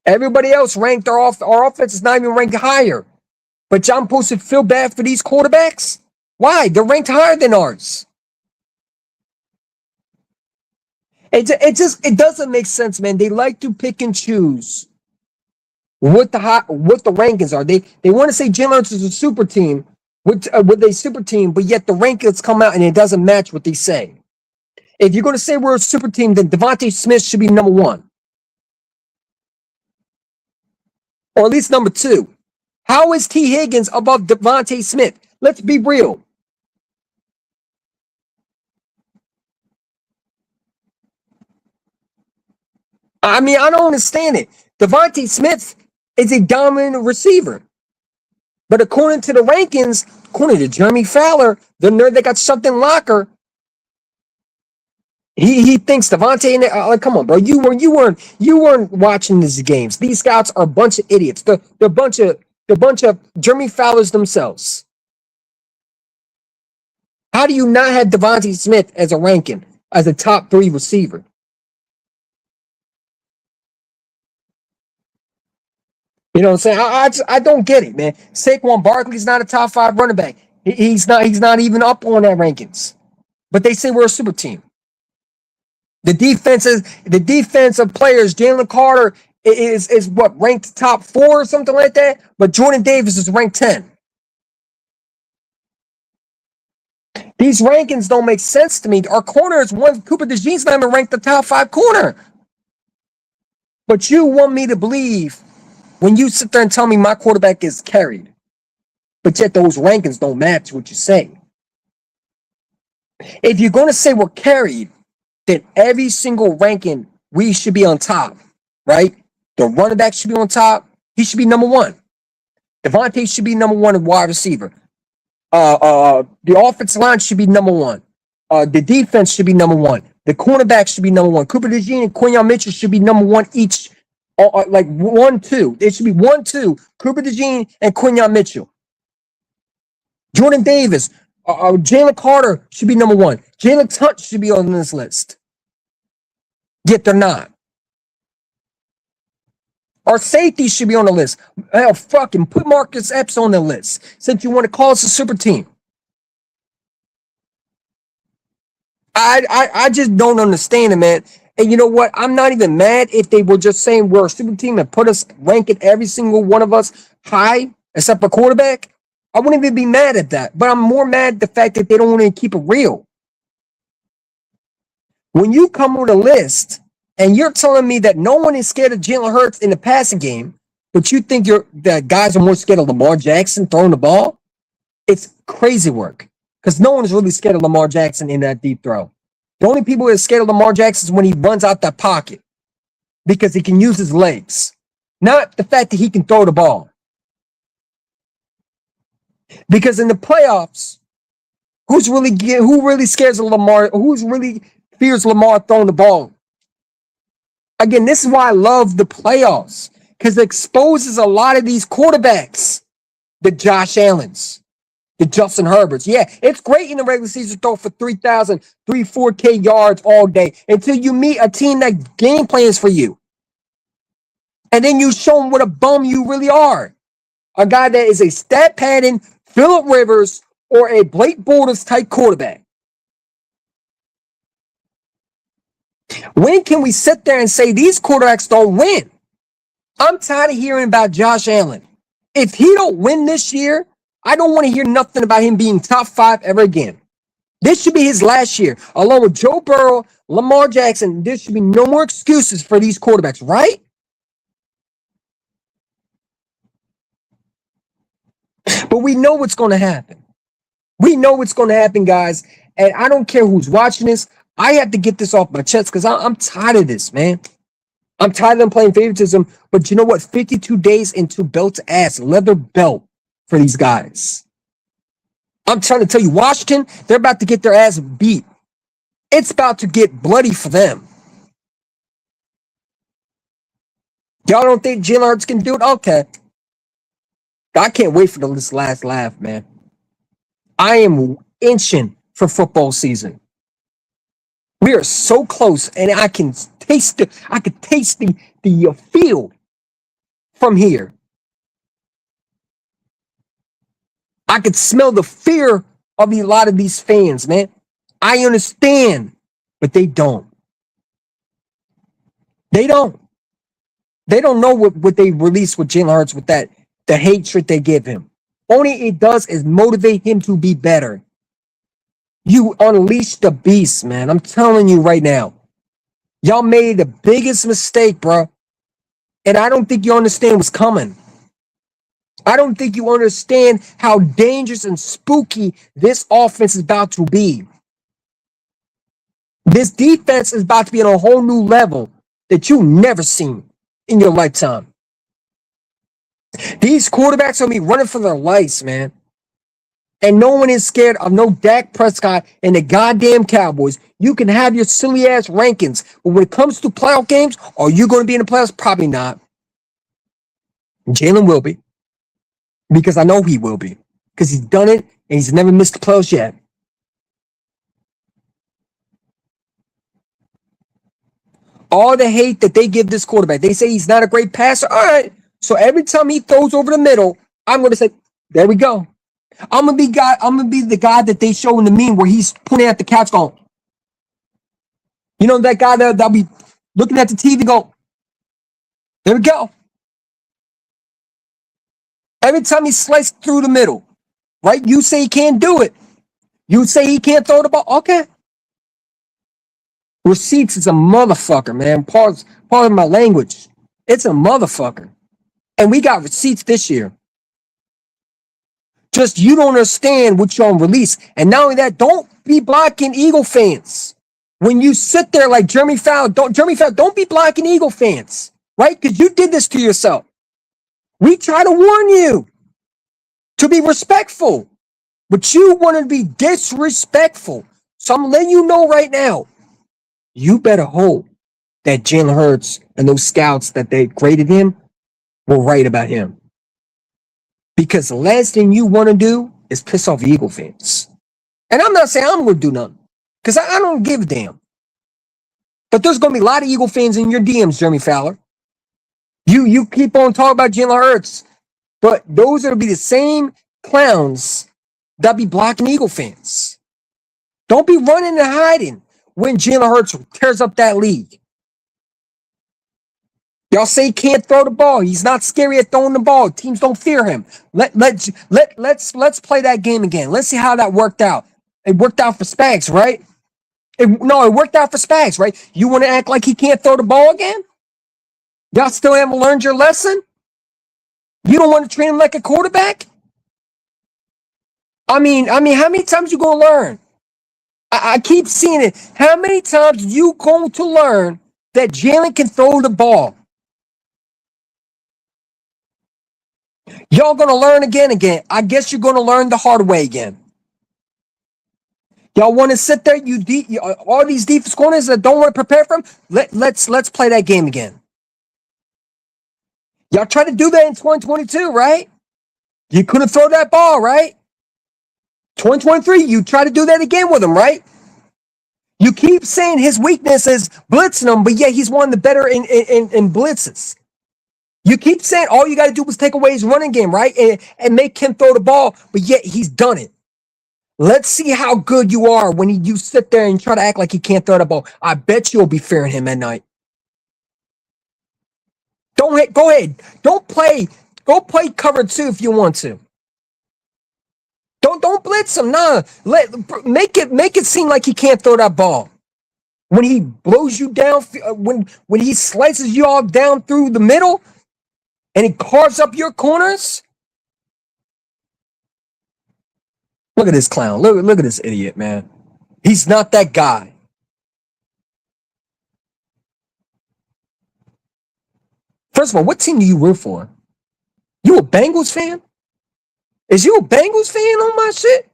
Everybody else ranked our offense is not even ranked higher. But John supposed to feel bad for these quarterbacks? Why? They're ranked higher than ours. It doesn't make sense, man. They like to pick and choose what the rankings are. They want to say Jalen Hurts is a super team with a super team, but yet the rankings come out and it doesn't match what they say. If you're going to say we're a super team, then Devontae Smith should be number 1. Or at least number 2. How is T. Higgins above Devontae Smith? Let's be real. I mean, I don't understand it. Devontae Smith is a dominant receiver. But according to the rankings, according to Jeremy Fowler, the nerd that got shoved in locker, he thinks Devontae. Like, come on, bro. You weren't watching these games. These scouts are a bunch of idiots. They're a bunch of Jeremy Fowlers themselves. How do you not have Devontae Smith as a ranking as a top 3 receiver? You know what I'm saying? I don't get it, man. Saquon Barkley's not a top 5 running back. He's not even up on that rankings. But they say we're a super team. The defensive players, Jalen Carter is what, ranked top 4 or something like that? But Jordan Davis is ranked 10. These rankings don't make sense to me. Our corner is one. Cooper DeJean's not even ranked the top 5 corner. But you want me to believe when you sit there and tell me my quarterback is carried, but yet those rankings don't match what you say. If you're going to say we're carried, then every single ranking, we should be on top, right? The running back should be on top. He should be number 1. Devontae should be number 1 in wide receiver. The offensive line should be number 1. The defense should be number 1. The cornerback should be number 1. Cooper DeJean and Quinyon Mitchell should be number 1 each. Like 1, 2. It should be 1, 2. Cooper DeJean and Quinyon Mitchell. Jordan Davis, Jalen Carter should be number 1. Jalen Tunt should be on this list. Yet they're not. Our safety should be on the list. Hell, fucking put Marcus Epps on the list since you want to call us a super team. I just don't understand it, man. And you know what? I'm not even mad if they were just saying we're a super team and put us ranking every single one of us high, except for quarterback. I wouldn't even be mad at that. But I'm more mad at the fact that they don't want to keep it real. When you come with a list and you're telling me that no one is scared of Jalen Hurts in the passing game, but you think that guys are more scared of Lamar Jackson throwing the ball, it's crazy work. Because no one is really scared of Lamar Jackson in that deep throw. The only people that are scared of Lamar Jackson is when he runs out that pocket because he can use his legs, not the fact that he can throw the ball. Because in the playoffs, who really scares of Lamar? Who's really fears Lamar throwing the ball? Again, this is why I love the playoffs, because it exposes a lot of these quarterbacks, the Josh Allens, the Justin Herberts. Yeah, it's great in the regular season to throw for 3,000, 4K yards all day until you meet a team that game plans for you. And then you show them what a bum you really are. A guy that is a stat padding Phillip Rivers or a Blake Bortles type quarterback. When can we sit there and say these quarterbacks don't win? I'm tired of hearing about Josh Allen. If he don't win this year, I don't want to hear nothing about him being top 5 ever again. This should be his last year. Along with Joe Burrow, Lamar Jackson, there should be no more excuses for these quarterbacks, right? But we know what's going to happen. We know what's going to happen, guys. And I don't care who's watching this. I have to get this off my chest because I'm tired of this, man. I'm tired of them playing favoritism. But you know what? 52 days into belt-to-ass leather belt for these guys. I'm trying to tell you, Washington, they're about to get their ass beat. It's about to get bloody for them. Y'all don't think Jalen Hurts can do it? Okay. I can't wait for this last laugh, man. I am inching for football season. We are so close, and I can taste the field from here. I could smell the fear of a lot of these fans, man. I understand, but they don't. They don't. They don't know what they release with Jalen Hurts, with the hatred they give him. Only it does is motivate him to be better. You unleash the beast, man. I'm telling you right now. Y'all made the biggest mistake, bro. And I don't think you understand what's coming. I don't think you understand how dangerous and spooky this offense is about to be. This defense is about to be on a whole new level that you've never seen in your lifetime. These quarterbacks are going to be running for their lives, man. And no one is scared of no Dak Prescott and the goddamn Cowboys. You can have your silly ass rankings, but when it comes to playoff games, are you going to be in the playoffs? Probably not. Jalen will be. Because I know he will be. Because he's done it and he's never missed the playoffs yet. All the hate that they give this quarterback, they say he's not a great passer. All right. So every time he throws over the middle, I'm going to say, there we go. I'm gonna be the guy that they show in the meme where he's pointing at the couch going, you know, that guy that'll be looking at the TV go, there we go. Every time he slices through the middle, right? You say he can't do it. You say he can't throw the ball. Okay. Receipts is a motherfucker, man. Pardon my language. It's a motherfucker. And we got receipts this year. Just you don't understand what you're on release. And not only that, don't be blocking Eagle fans. When you sit there like Jeremy Fowler, don't be blocking Eagle fans, right? Because you did this to yourself. We try to warn you to be respectful, but you want to be disrespectful. So I'm letting you know right now, you better hope that Jalen Hurts and those scouts that they graded him were right about him. Because the last thing you want to do is piss off Eagle fans. And I'm not saying I'm going to do nothing. Because I don't give a damn. But there's going to be a lot of Eagle fans in your DMs, Jeremy Fowler. You keep on talking about Jalen Hurts. But those are going to be the same clowns that be blocking Eagle fans. Don't be running and hiding when Jalen Hurts tears up that league. Y'all say he can't throw the ball. He's not scary at throwing the ball. Teams don't fear him. Let's play that game again. Let's see how that worked out. It worked out for Spags, right? It worked out for Spags, right? You want to act like he can't throw the ball again? Y'all still haven't learned your lesson? You don't want to train him like a quarterback? I mean, how many times you gonna learn? I keep seeing it. How many times you going to learn that Jalen can throw the ball? Y'all going to learn again. I guess you're going to learn the hard way again. Y'all want to sit there, all these defense corners that don't want to prepare for him? Let's play that game again. Y'all try to do that in 2022, right? You couldn't throw that ball, right? 2023, you try to do that again with him, right? You keep saying his weakness is blitzing him, but yet he's one of the better in blitzes. You keep saying all you got to do was take away his running game, right? And make him throw the ball, but yet he's done it. Let's see how good you are when you sit there and try to act like he can't throw the ball. I bet you'll be fearing him at night. Go ahead. Go play cover 2 if you want to. Don't blitz him. Nah. Make it seem like he can't throw that ball. When he blows you down, when he slices you all down through the middle, and he carves up your corners. Look at this clown. Look at this idiot, man. He's not that guy. First of all, what team do you root for? You a Bengals fan? Is you a Bengals fan on my shit?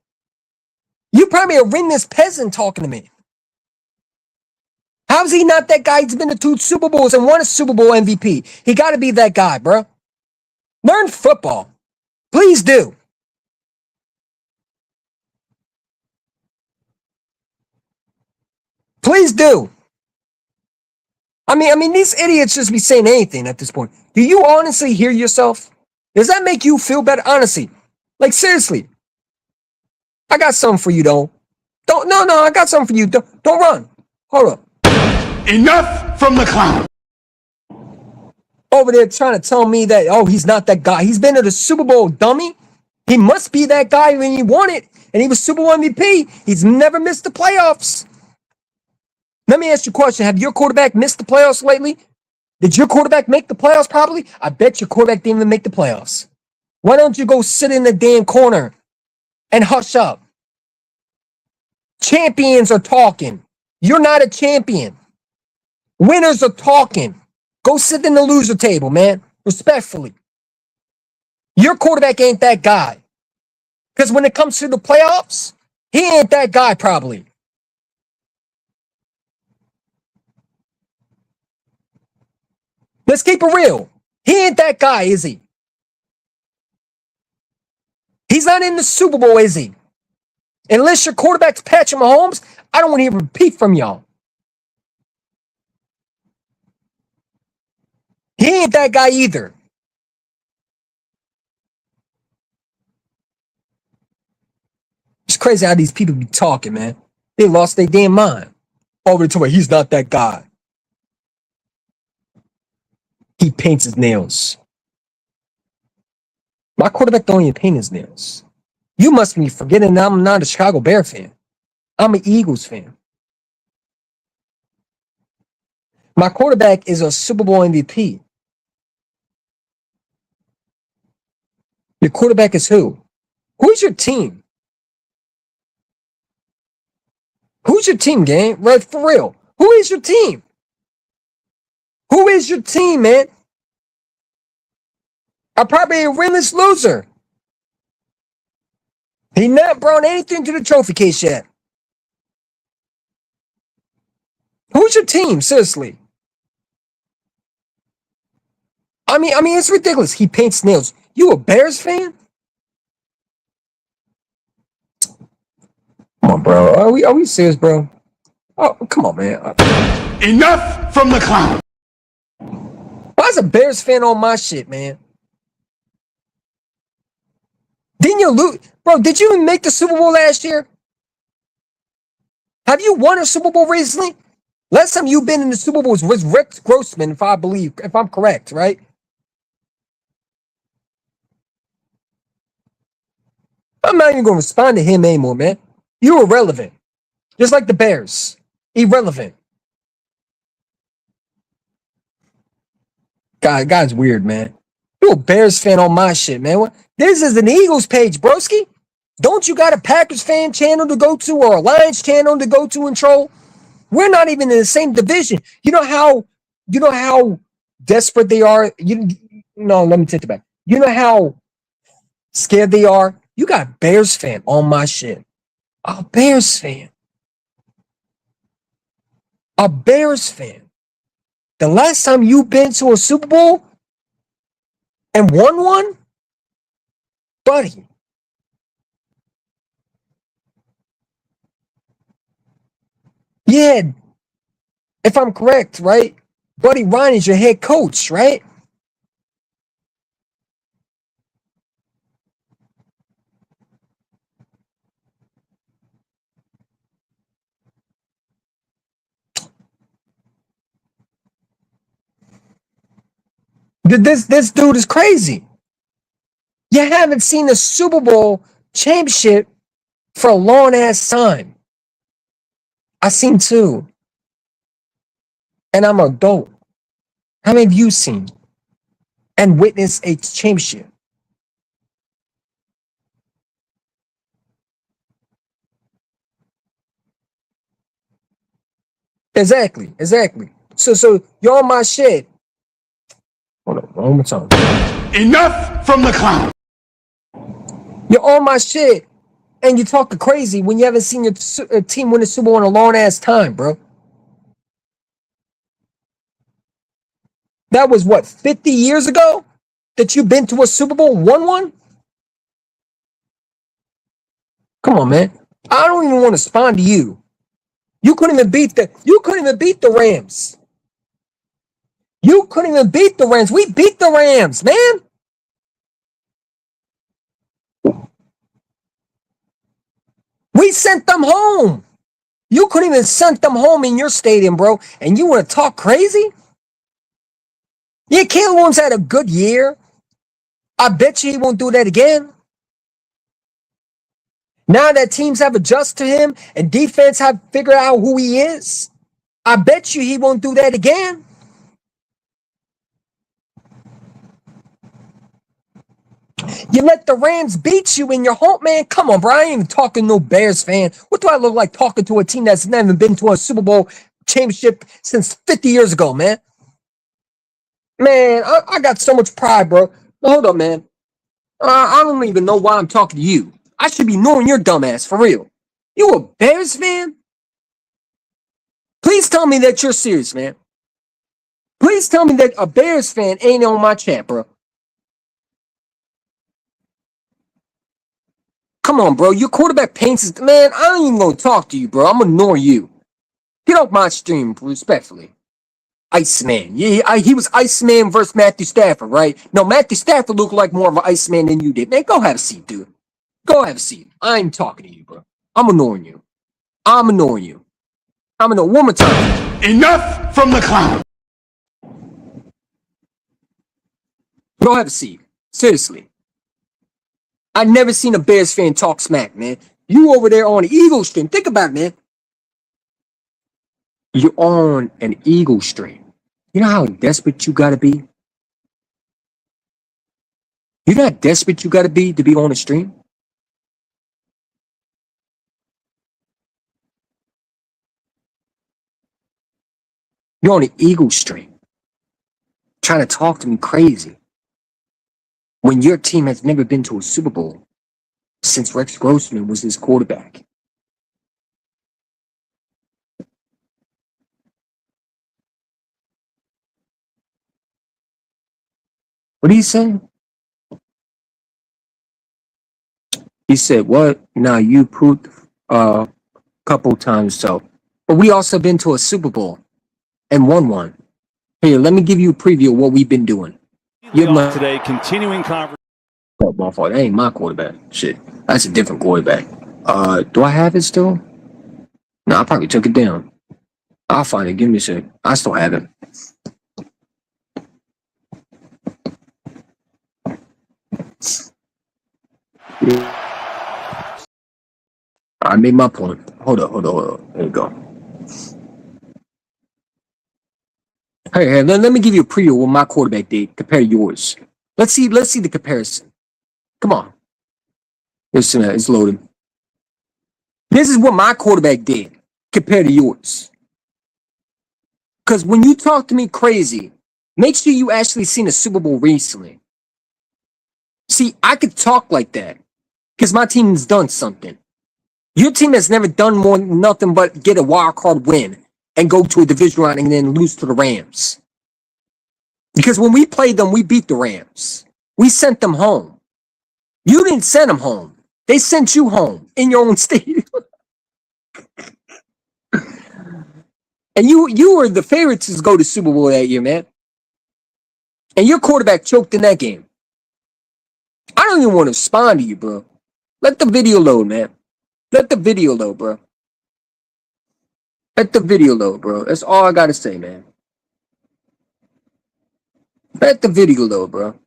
You probably a ringless peasant talking to me. How is he not that guy? He's been to 2 Super Bowls and won a Super Bowl MVP. He got to be that guy, bro. Learn football. Please do. Please do. I mean, these idiots just be saying anything at this point. Do you honestly hear yourself? Does that make you feel better? Honestly. Like, seriously. I got something for you, though. No, I got something for you. Don't run. Hold up. Enough from the clown. Over there trying to tell me that, oh, he's not that guy. He's been to the Super Bowl, dummy. He must be that guy when he won it. And he was Super Bowl MVP. He's never missed the playoffs. Let me ask you a question. Have your quarterback missed the playoffs lately? Did your quarterback make the playoffs probably? I bet your quarterback didn't even make the playoffs. Why don't you go sit in the damn corner and hush up? Champions are talking. You're not a champion. Winners are talking. Go sit in the loser table, man. Respectfully. Your quarterback ain't that guy. Because when it comes to the playoffs, he ain't that guy probably. Let's keep it real. He ain't that guy, is he? He's not in the Super Bowl, is he? Unless your quarterback's Patrick Mahomes, I don't want to hear a repeat from y'all. He ain't that guy either. It's crazy how these people be talking, man. They lost their damn mind. Over to where he's not that guy. He paints his nails. My quarterback don't even paint his nails. You must be forgetting that I'm not a Chicago Bear fan. I'm an Eagles fan. My quarterback is a Super Bowl MVP. Your quarterback is who? Who's your team? Who's your team, gang? Right, for real. Who is your team? Who is your team, man? I'm probably a winless loser. He not brought anything to the trophy case yet. Who's your team? Seriously. I mean, it's ridiculous. He paints nails. You a Bears fan? Come on, bro. Are we serious, bro? Oh, come on, man. Enough from the clown. Why's a Bears fan on my shit, man? Didn't you lose? Bro, did you even make the Super Bowl last year? Have you won a Super Bowl recently? Last time you've been in the Super Bowl was Rick Grossman, if I'm correct, right? I'm not even going to respond to him anymore, man. You're irrelevant. Just like the Bears. Irrelevant. God's weird, man. You're a Bears fan on my shit, man. What? This is an Eagles page, broski. Don't you got a Packers fan channel to go to or a Lions channel to go to and troll? We're not even in the same division. You know how desperate they are? No, let me take it back. You know how scared they are? You got a Bears fan on my shit. A Bears fan. A Bears fan. The last time you've been to a Super Bowl and won one? Buddy. Yeah, if I'm correct, right? Buddy Ryan is your head coach, right? This dude is crazy. You haven't seen the Super Bowl championship for a long ass time. I seen 2. And I'm an adult. How many have you seen and witnessed a championship? Exactly. So you're on my shit. Hold on, one more time. Enough from the clown. You're on my shit and you're talking crazy when you haven't seen your team win a Super Bowl in a long ass time, bro. That was what, 50 years ago that you've been to a Super Bowl, won one? Come on, man. I don't even want to respond to you. You couldn't even beat the Rams. You couldn't even beat the Rams. We beat the Rams, man. We sent them home. You couldn't even send them home in your stadium, bro. And you want to talk crazy? Yeah, Caleb Williams had a good year. I bet you he won't do that again. Now that teams have adjusted to him and defense have figured out who he is, I bet you he won't do that again. You let the Rams beat you in your home, man. Come on, bro. I ain't even talking no Bears fan. What do I look like talking to a team that's never been to a Super Bowl championship since 50 years ago, man? Man, I got so much pride, bro. Hold up, man. I don't even know why I'm talking to you. I should be knowing your dumbass, for real. You a Bears fan? Please tell me that you're serious, man. Please tell me that a Bears fan ain't on my chat, bro. Come on, bro. Your quarterback paints his... Man, I ain't even gonna talk to you, bro. I'm gonna ignore you. Get off my stream, respectfully. Iceman. Yeah, he was Iceman versus Matthew Stafford, right? No, Matthew Stafford looked like more of an Iceman than you did. Man, go have a seat, dude. Go have a seat. I ain't talking to you, bro. I'm ignoring you. I'm ignoring you. I'm ignoring one more time. Enough from the clown. Go have a seat. Seriously. I've never seen a Bears fan talk smack, man. You over there on the Eagle stream. Think about it, man. You're on an Eagle stream. You know how desperate you gotta be? You know how desperate you gotta be to be on a stream? You're on an Eagle stream. Trying to talk to me crazy. When your team has never been to a Super Bowl since Rex Grossman was his quarterback. What did he say? He said, what? Nah, you proved a couple times so. But we also been to a Super Bowl and won one. Here, let me give you a preview of what we've been doing. Today, continuing conversation. Oh, my fault. That ain't my quarterback. Shit. That's a different quarterback. Do I have it still? No, I probably took it down. I'll find it. Give me a sec. I still have it. I made my point. Hold up. There you go. Hey, let me give you a preview of what my quarterback did compared to yours. Let's see the comparison. Come on. It's loading. This is what my quarterback did compared to yours. Because when you talk to me crazy, make sure you actually seen a Super Bowl recently. See, I could talk like that because my team's done something. Your team has never done nothing but get a wild card win and go to a division round and then lose to the Rams. Because when we played them, we beat the Rams. We sent them home. You didn't send them home. They sent you home in your own stadium. And you were the favorites to go to Super Bowl that year, man. And your quarterback choked in that game. I don't even want to respond to you, bro. Let the video load, man. Let the video load, bro. Let the video load, bro. That's all I gotta say, man. Let the video load, bro.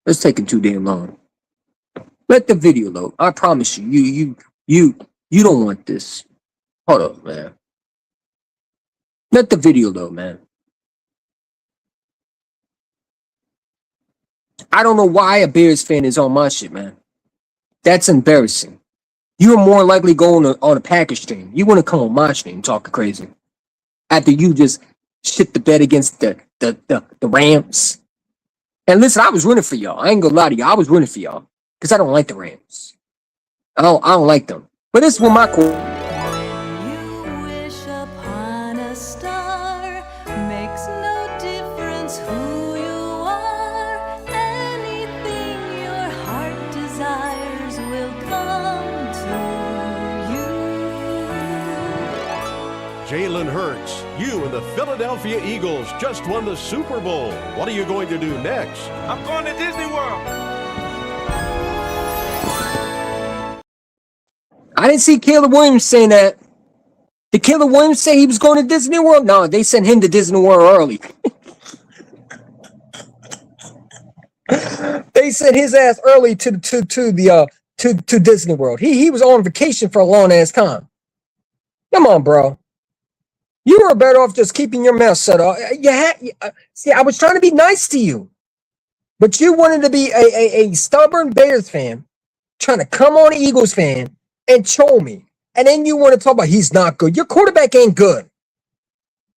It's taking too damn long. Let the video load. I promise you. You don't want this. Hold up, man. Let the video load, man. I don't know why a Bears fan is on my shit, man. That's embarrassing. You're more likely going on a Packers stream. You want to come on my stream talking crazy after you just shit the bed against the Rams. And listen, I was rooting for y'all. I ain't gonna lie to you. I was rooting for y'all because I don't like the Rams. I don't like them. But this is what my quarterback. You wish upon a star, makes no difference who you are. Anything your heart desires will come to you. Jalen Hurts, you and the Philadelphia Eagles just won the Super Bowl. What are you going to do next? I'm going to Disney World. I didn't see Caleb Williams saying that. Did Caleb Williams say he was going to Disney World? No, they sent him to Disney World early. They sent his ass early to Disney World. He was on vacation for a long ass time. Come on, bro. You were better off just keeping your mouth shut. See, I was trying to be nice to you, but you wanted to be a stubborn Bears fan, trying to come on an Eagles fan and troll me. And then you want to talk about he's not good. Your quarterback ain't good.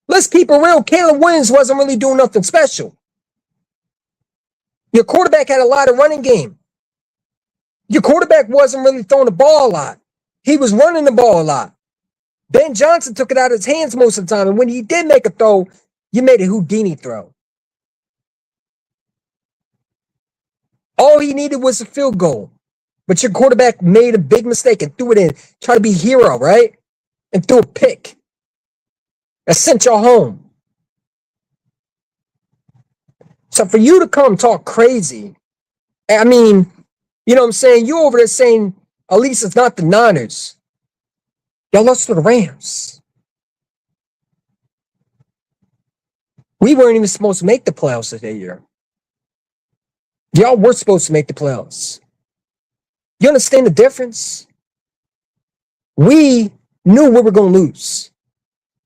Let's keep it real. Caleb Williams wasn't really doing nothing special. Your quarterback had a lot of running game. Your quarterback wasn't really throwing the ball a lot. He was running the ball a lot. Ben Johnson took it out of his hands most of the time. And when he did make a throw, you made a Houdini throw. All he needed was a field goal. But your quarterback made a big mistake and threw it in. Try to be hero, right? And threw a pick. That sent y'all home. So for you to come talk crazy, I mean, you know what I'm saying? You over there saying, at least it's not the Niners. Y'all lost to the Rams. We weren't even supposed to make the playoffs that year. Y'all were supposed to make the playoffs. You understand the difference? We knew we were going to lose.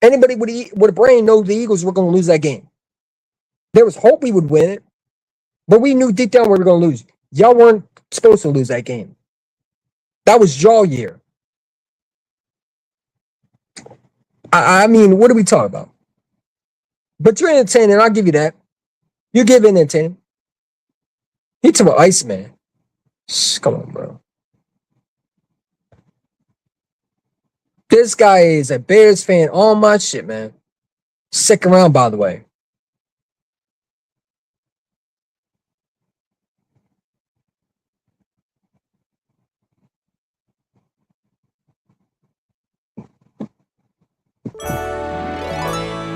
Anybody with a brain knows the Eagles were going to lose that game. There was hope we would win it, but we knew deep down we were going to lose. Y'all weren't supposed to lose that game. That was y'all year. I mean, what are we talking about? But you're entertaining, I'll give you that. You give in entertaining. He talking about Iceman. Come on, bro. This guy is a Bears fan. All my shit, man. Second round, by the way.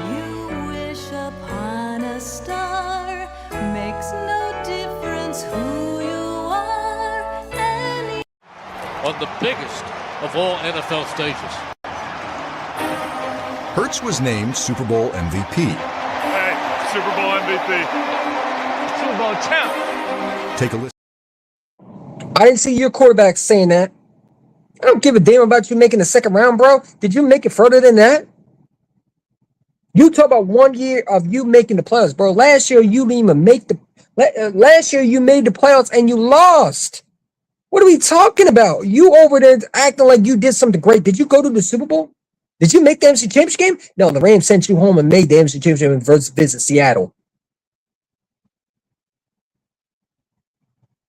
You wish upon a star, makes no difference who you are. On the biggest of all NFL stages. Hurts was named Super Bowl MVP. Hey, Super Bowl MVP. Super Bowl champ. Take a listen. I didn't see your quarterback saying that. I don't give a damn about you making the second round, bro. Did you make it further than that? You talk about 1 year of you making the playoffs, bro. Last year you didn't even make the. Last year you made the playoffs and you lost. What are we talking about? You over there acting like you did something great. Did you go to the Super Bowl? Did you make the NFC Championship game? No, the Rams sent you home and made the NFC Championship game versus visit Seattle.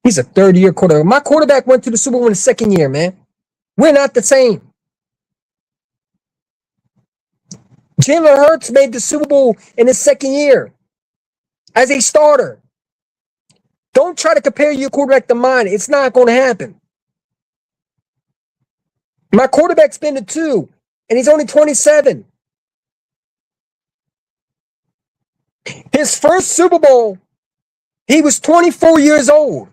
He's a third-year quarterback. My quarterback went to the Super Bowl in the second year, man. We're not the same. Jalen Hurts made the Super Bowl in his second year as a starter. Don't try to compare your quarterback to mine. It's not going to happen. My quarterback's been to 2, and he's only 27. His first Super Bowl, he was 24 years old.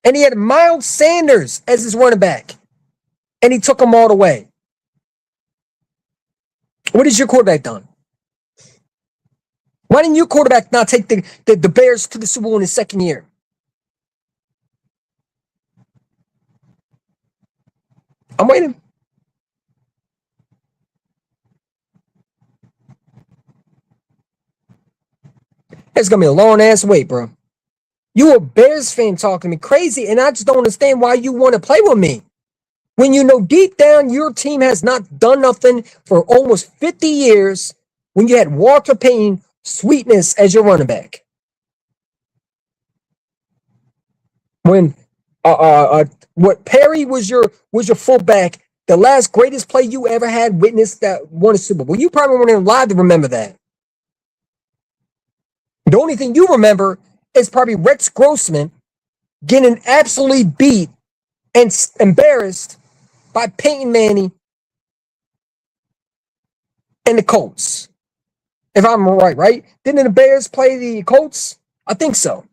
And he had Miles Sanders as his running back. And he took them all the way. What has your quarterback done? Why didn't your quarterback not take the Bears to the Super Bowl in his second year? I'm waiting. It's going to be a long-ass wait, bro. You a Bears fan talking to me crazy, and I just don't understand why you want to play with me. When you know deep down your team has not done nothing for almost 50 years when you had Walter Payton Sweetness as your running back. When What Perry was your fullback. The last greatest play you ever had witnessed that won a Super Bowl. You probably weren't alive to remember that. The only thing you remember is probably Rex Grossman getting absolutely beat and embarrassed by Peyton Manning and the Colts. If I'm right? Didn't the Bears play the Colts? I think so.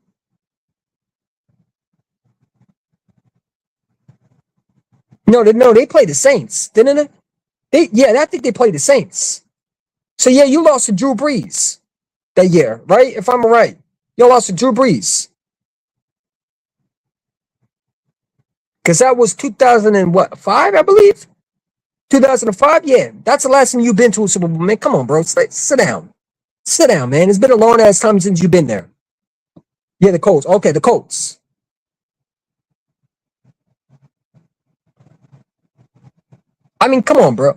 No, they played the Saints, didn't they? I think they played the Saints. So yeah, you lost to Drew Brees that year, right? If I'm right, you lost to Drew Brees. Because that was 2005, I believe. 2005, yeah. That's the last time you've been to a Super Bowl, man. Come on, bro. Sit down. Sit down, man. It's been a long ass time since you've been there. Yeah, the Colts. Okay, the Colts. I mean, come on, bro.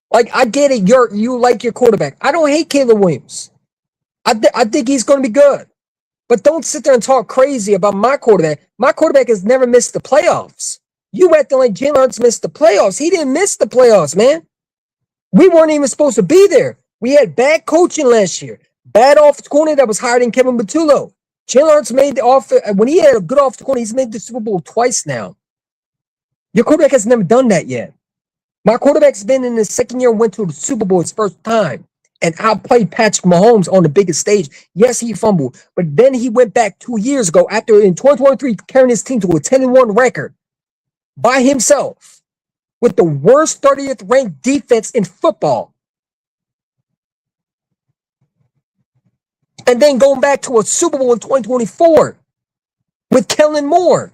Like, I get it. You like your quarterback. I don't hate Caleb Williams. I think he's going to be good. But don't sit there and talk crazy about my quarterback. My quarterback has never missed the playoffs. You acting like Jalen Hurts missed the playoffs. He didn't miss the playoffs, man. We weren't even supposed to be there. We had bad coaching last year. Bad offensive coordinator that was hired in Kevin Patullo. Jalen Hurts made the offense. When he had a good offensive coordinator, he's made the Super Bowl twice now. Your quarterback has never done that yet. My quarterback's been in his second year and went to the Super Bowl his first time and outplayed Patrick Mahomes on the biggest stage. Yes, he fumbled, but then he went back 2 years ago after in 2023 carrying his team to a 10-1 record by himself with the worst 30th ranked defense in football. And then going back to a Super Bowl in 2024 with Kellen Moore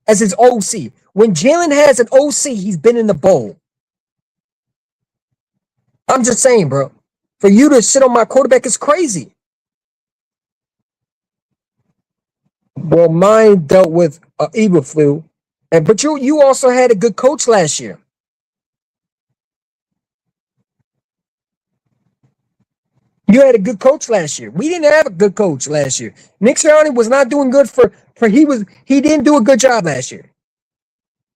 as his OC. When Jalen has an OC, he's been in the bowl. I'm just saying, bro. For you to sit on my quarterback is crazy. Well, mine dealt with Eberflus, but you also had a good coach last year. You had a good coach last year. We didn't have a good coach last year. Nick Sirianni was not doing good he didn't do a good job last year.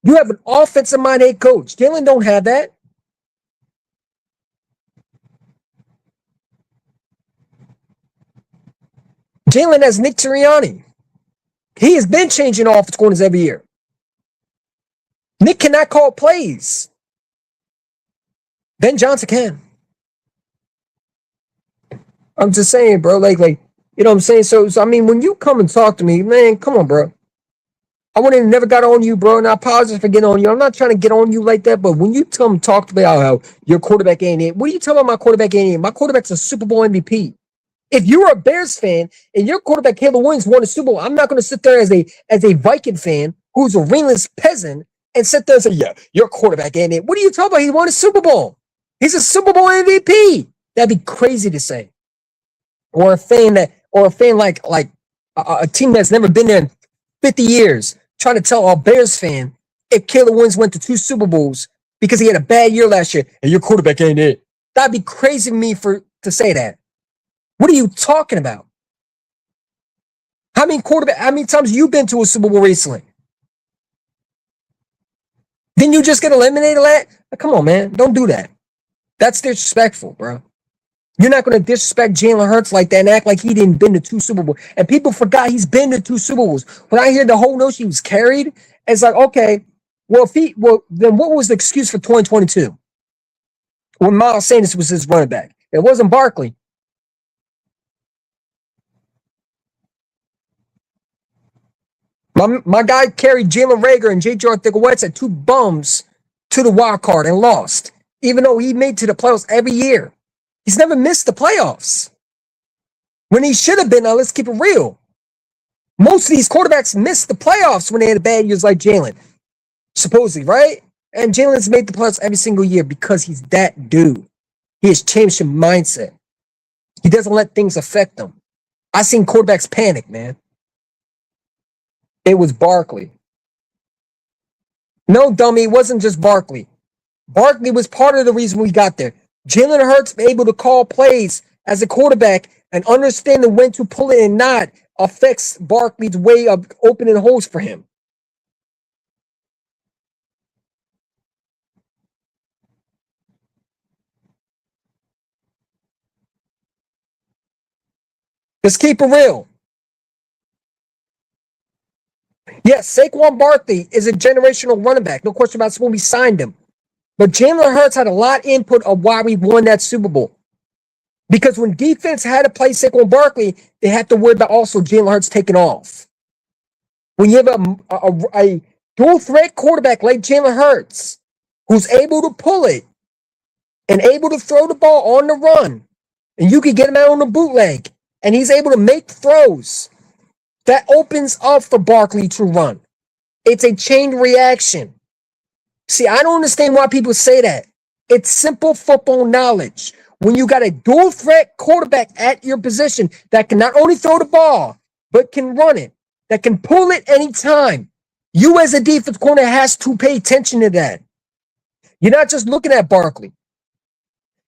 You have an offensive-minded head coach. Jalen don't have that. Jalen has Nick Sirianni. He has been changing offense corners every year. Nick cannot call plays. Ben Johnson can. I'm just saying, bro. Like, you know what I'm saying? So I mean, when you come and talk to me, man, come on, bro. I wouldn't have never got on you, bro, and I apologize for getting on you. I'm not trying to get on you like that, but when you talk to me how your quarterback ain't it, what are you talking about my quarterback ain't it? My quarterback's a Super Bowl MVP. If you're a Bears fan and your quarterback Caleb Williams won a Super Bowl, I'm not going to sit there as a Viking fan who's a ringless peasant and sit there and say, yeah, your quarterback ain't it. What are you talking about? He won a Super Bowl. He's a Super Bowl MVP. That'd be crazy to say. Or a fan like a team that's never been there in 50 years trying to tell a Bears fan if Caleb Williams went to 2 Super Bowls because he had a bad year last year and your quarterback ain't it. That'd be crazy to me to say that. What are you talking about? How many times you been to a Super Bowl recently? Didn't you just get eliminated? Come on, man. Don't do that. That's disrespectful, bro. You're not going to disrespect Jalen Hurts like that and act like he didn't been to 2 Super Bowls. And people forgot he's been to 2 Super Bowls. When I hear the whole notion he was carried, it's like, okay, then what was the excuse for 2022? When Miles Sanders was his running back. It wasn't Barkley. My guy carried Jalen Reagor and J.J. Arthur-Wetz at 2 bums to the wild card and lost, even though he made to the playoffs every year. He's never missed the playoffs. When he should have been, now let's keep it real. Most of these quarterbacks missed the playoffs when they had bad years like Jalen, supposedly, right? And Jalen's made the playoffs every single year because he's that dude. He has championship mindset. He doesn't let things affect him. I seen quarterbacks panic, man. It was Barkley. No, dummy, it wasn't just Barkley. Barkley was part of the reason we got there. Jalen Hurts able to call plays as a quarterback and understanding when to pull it and not affects Barkley's way of opening holes for him. Let's keep it real. Yes, Saquon Barkley is a generational running back. No question about this when we signed him. But Jalen Hurts had a lot of input of why we won that Super Bowl. Because when defense had to play Saquon Barkley, they had to worry about also Jalen Hurts taking off. When you have a dual threat quarterback like Jalen Hurts, who's able to pull it and able to throw the ball on the run, and you can get him out on the bootleg, and he's able to make throws, that opens up for Barkley to run. It's a chain reaction. See, I don't understand why people say that. It's simple football knowledge. When you got a dual threat quarterback at your position that can not only throw the ball, but can run it, that can pull it anytime, you as a defense corner has to pay attention to that. You're not just looking at Barkley.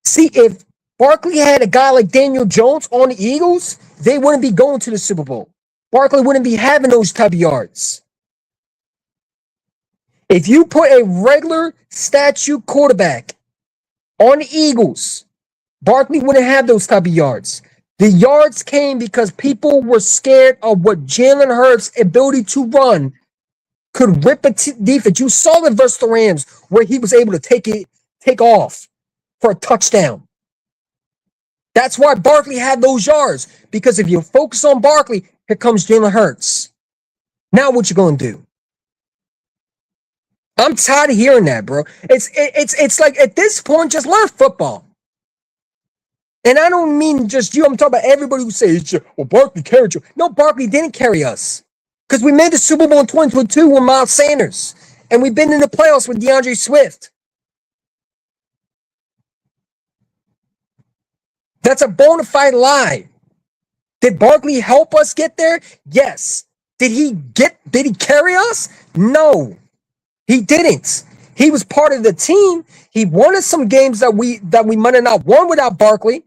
See, if Barkley had a guy like Daniel Jones on the Eagles, they wouldn't be going to the Super Bowl. Barkley wouldn't be having those type of yards. If you put a regular statue quarterback on the Eagles, Barkley wouldn't have those type of yards. The yards came because people were scared of what Jalen Hurts' ability to run could rip a defense. You saw it versus the Rams where he was able to take off for a touchdown. That's why Barkley had those yards. Because if you focus on Barkley, here comes Jalen Hurts. Now what you gonna do? I'm tired of hearing that, bro. It's like at this point, just learn football. And I don't mean just you. I'm talking about everybody who says, well, Barkley carried you. No, Barkley didn't carry us. Because we made the Super Bowl in 2022 with Miles Sanders. And we've been in the playoffs with DeAndre Swift. That's a bona fide lie. Did Barkley help us get there? Yes. Did he carry us? No. He didn't. He was part of the team. He won us some games that we might have not won without Barkley.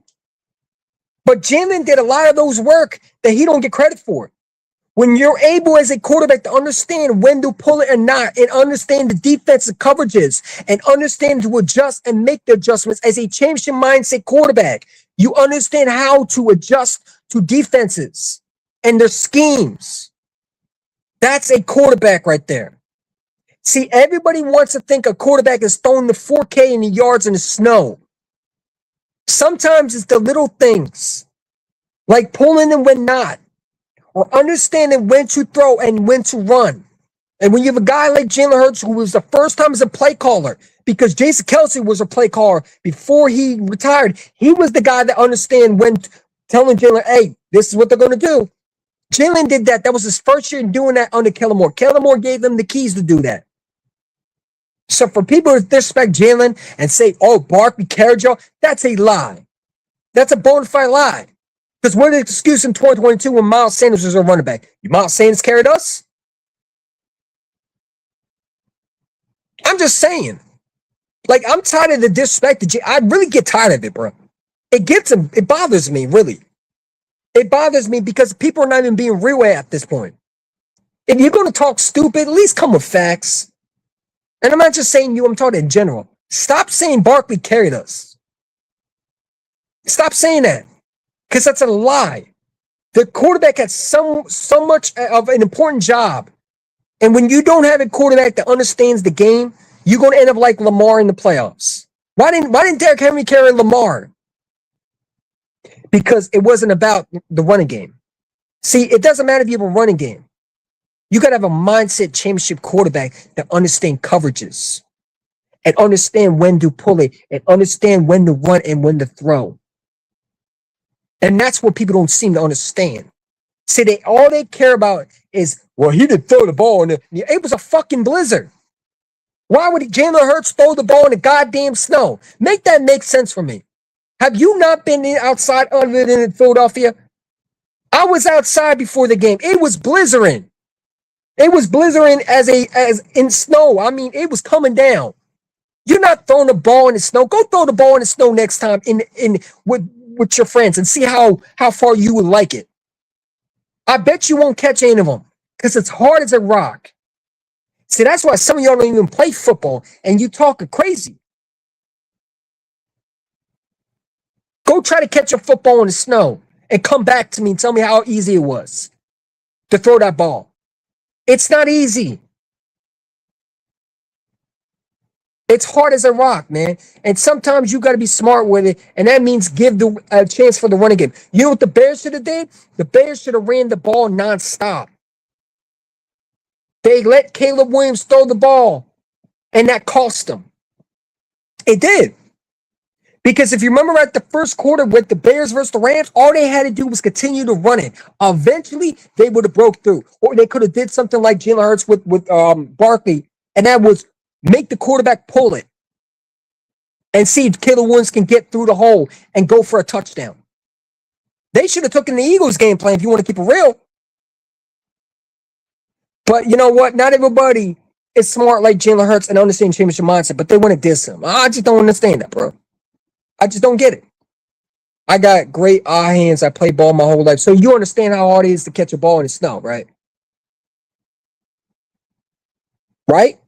But Jalen did a lot of those work that he don't get credit for. When you're able as a quarterback to understand when to pull it or not, and understand the defensive coverages, and understand to adjust and make the adjustments as a championship mindset quarterback, you understand how to adjust to defenses and their schemes. That's a quarterback right there. See, everybody wants to think a quarterback is throwing the 4K in the yards in the snow. Sometimes it's the little things, like pulling and when not, or understanding when to throw and when to run. And when you have a guy like Jalen Hurts, who was the first time as a play caller, because Jason Kelce was a play caller before he retired, he was the guy that understand when telling Jalen, hey, this is what they're going to do. Jalen did that. That was his first year doing that under Kellen Moore. Kellen Moore gave them the keys to do that. So for people to disrespect Jalen and say, oh, Barkley carried y'all, that's a lie. That's a bona fide lie. Because what the excuse in 2022 when Miles Sanders was a running back? Miles Sanders carried us? I'm just saying. Like, I'm tired of the disrespect. I really get tired of it, bro. It bothers me, really. It bothers me because people are not even being real at this point. If you're going to talk stupid, at least come with facts. And I'm not just saying you, I'm talking in general. Stop saying Barkley carried us. Stop saying that. Because that's a lie. The quarterback has so much of an important job. And when you don't have a quarterback that understands the game, you're going to end up like Lamar in the playoffs. Why didn't Derrick Henry carry Lamar? Because it wasn't about the running game. See, it doesn't matter if you have a running game. You got to have a mindset championship quarterback that understands coverages and understand when to pull it and understand when to run and when to throw. And that's what people don't seem to understand. See, all they care about is, well, he didn't throw the ball. It was a fucking blizzard. Why would Jalen Hurts throw the ball in the goddamn snow? Make that make sense for me. Have you not been outside other than in Philadelphia? I was outside before the game. It was blizzarding. It was blizzarding as in snow. I mean, it was coming down. You're not throwing the ball in the snow. Go throw the ball in the snow next time with your friends and see how far you would like it. I bet you won't catch any of them because it's hard as a rock. See, that's why some of y'all don't even play football and you talking crazy. Go try to catch a football in the snow and come back to me and tell me how easy it was to throw that ball. It's not easy. It's hard as a rock, man. And sometimes you got to be smart with it, and that means give a chance for the running game. You know what the Bears should have did? The Bears should have ran the ball nonstop. They let Caleb Williams throw the ball, and that cost them. It did. Because if you remember at the first quarter with the Bears versus the Rams, all they had to do was continue to run it. Eventually, they would have broke through. Or they could have did something like Jalen Hurts with Barkley, and that was make the quarterback pull it and see if Caleb Williams can get through the hole and go for a touchdown. They should have taken the Eagles game plan if you want to keep it real. But you know what? Not everybody is smart like Jalen Hurts and understand championship mindset, but they want to diss him. I just don't understand that, bro. I just don't get it. I got great eye hands. I played ball my whole life. So you understand how hard it is to catch a ball in the snow, right? Right?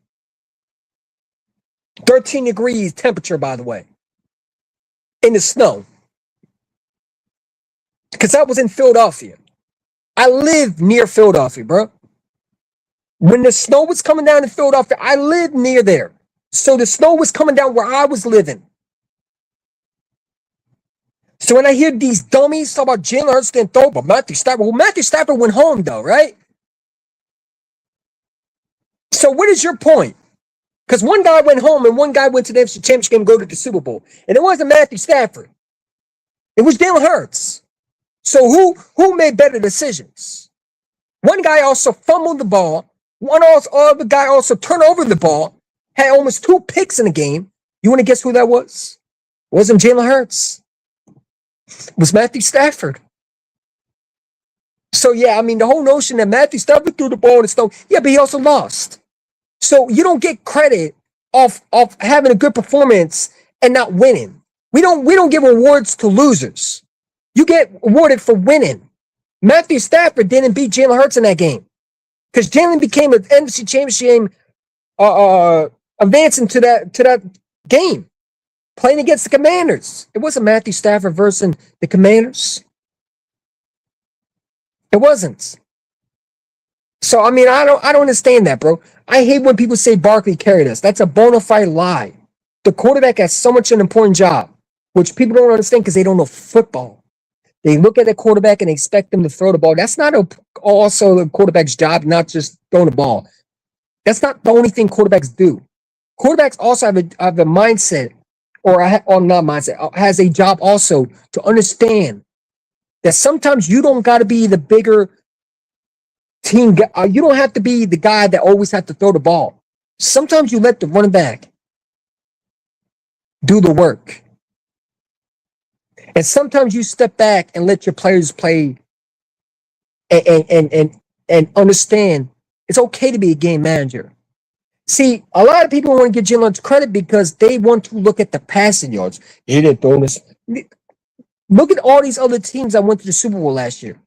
13 degrees temperature, by the way, in the snow. Because I was in Philadelphia. I lived near Philadelphia, bro. When the snow was coming down in Philadelphia, I lived near there. So the snow was coming down where I was living. So when I hear these dummies talk about Jalen Hurts didn't throw, but Matthew Stafford went home, though, right? So what is your point? Because one guy went home and one guy went to the NFC Championship game and go to the Super Bowl. And it wasn't Matthew Stafford. It was Jalen Hurts. So who made better decisions? One guy also fumbled the ball. Other guy also turned over the ball. Had almost 2 picks in the game. You want to guess who that was? It wasn't Jalen Hurts. It was Matthew Stafford. So, yeah, I mean, the whole notion that Matthew Stafford threw the ball in the snow, yeah, but he also lost. So you don't get credit off having a good performance and not winning. We don't give awards to losers. You get awarded for winning. Matthew Stafford didn't beat Jalen Hurts in that game because Jalen became an NFC Championship game, advancing to that game. Playing against the Commanders. It wasn't Matthew Stafford versus the Commanders. It wasn't. So, I mean, I don't understand that, bro. I hate when people say Barkley carried us. That's a bona fide lie. The quarterback has so much an important job, which people don't understand because they don't know football. They look at the quarterback and expect them to throw the ball. That's not also the quarterback's job, not just throwing the ball. That's not the only thing quarterbacks do. Quarterbacks also have a mindset, or not mindset, has a job also to understand that sometimes you don't got to be the bigger team. You don't have to be the guy that always have to throw the ball. Sometimes you let the running back do the work. And sometimes you step back and let your players play and understand it's okay to be a game manager. See, a lot of people want to give Jalen Hurts credit because they want to look at the passing yards. He didn't throw this. Look at all these other teams that went to the Super Bowl last year.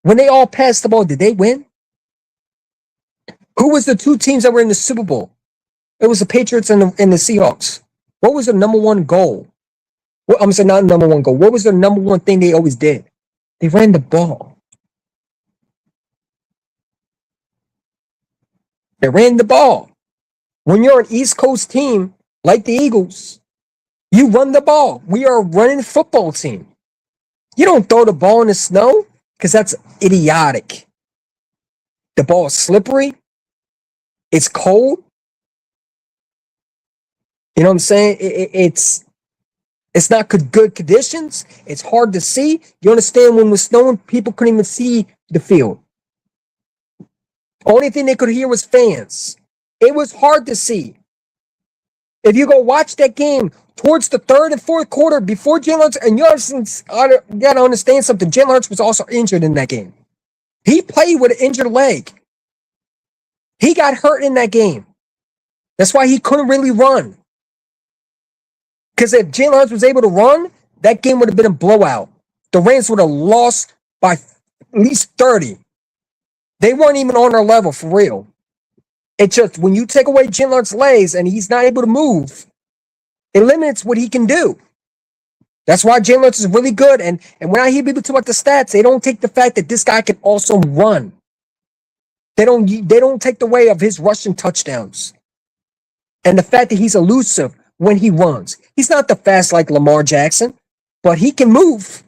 When they all passed the ball, did they win? Who was the 2 teams that were in the Super Bowl? It was the Patriots and the Seahawks. What was the number one goal? Well, I'm saying not number one goal. What was the number one thing they always did? They ran the ball. They ran the ball. When you're an East Coast team like the Eagles, you run the ball. We are a running football team. You don't throw the ball in the snow because that's idiotic. The ball is slippery. It's cold. You know what I'm saying? It's not good conditions. It's hard to see. You understand when it was snowing, people couldn't even see the field. Only thing they could hear was fans. It was hard to see. If you go watch that game towards the 3rd and 4th quarter before Jalen Hurts, and you got to understand something, Jalen Hurts was also injured in that game. He played with an injured leg. He got hurt in that game. That's why he couldn't really run. Because if Jalen Hurts was able to run, that game would have been a blowout. The Rams would have lost by at least 30. They weren't even on our level for real. It's just when you take away Jalen Hurts' legs and he's not able to move, it limits what he can do. That's why Jalen Hurts is really good. And when I hear people talk about the stats, they don't take the fact that this guy can also run. They don't take the way of his rushing touchdowns. And the fact that he's elusive when he runs. He's not the fast like Lamar Jackson, but he can move.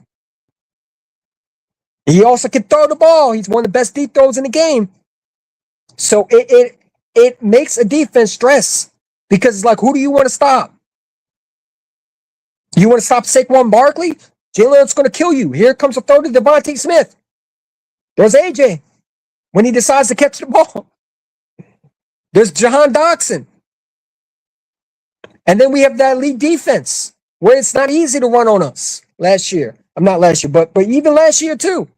He also can throw the ball. He's one of the best deep throws in the game. So it makes a defense stress because it's like, who do you want to stop? You want to stop Saquon Barkley? Jalen Hurts going to kill you. Here comes a throw to Devontae Smith. There's AJ when he decides to catch the ball. There's Jahan Dotson. And then we have that elite defense where it's not easy to run on us last year. I'm not last year, but even last year too.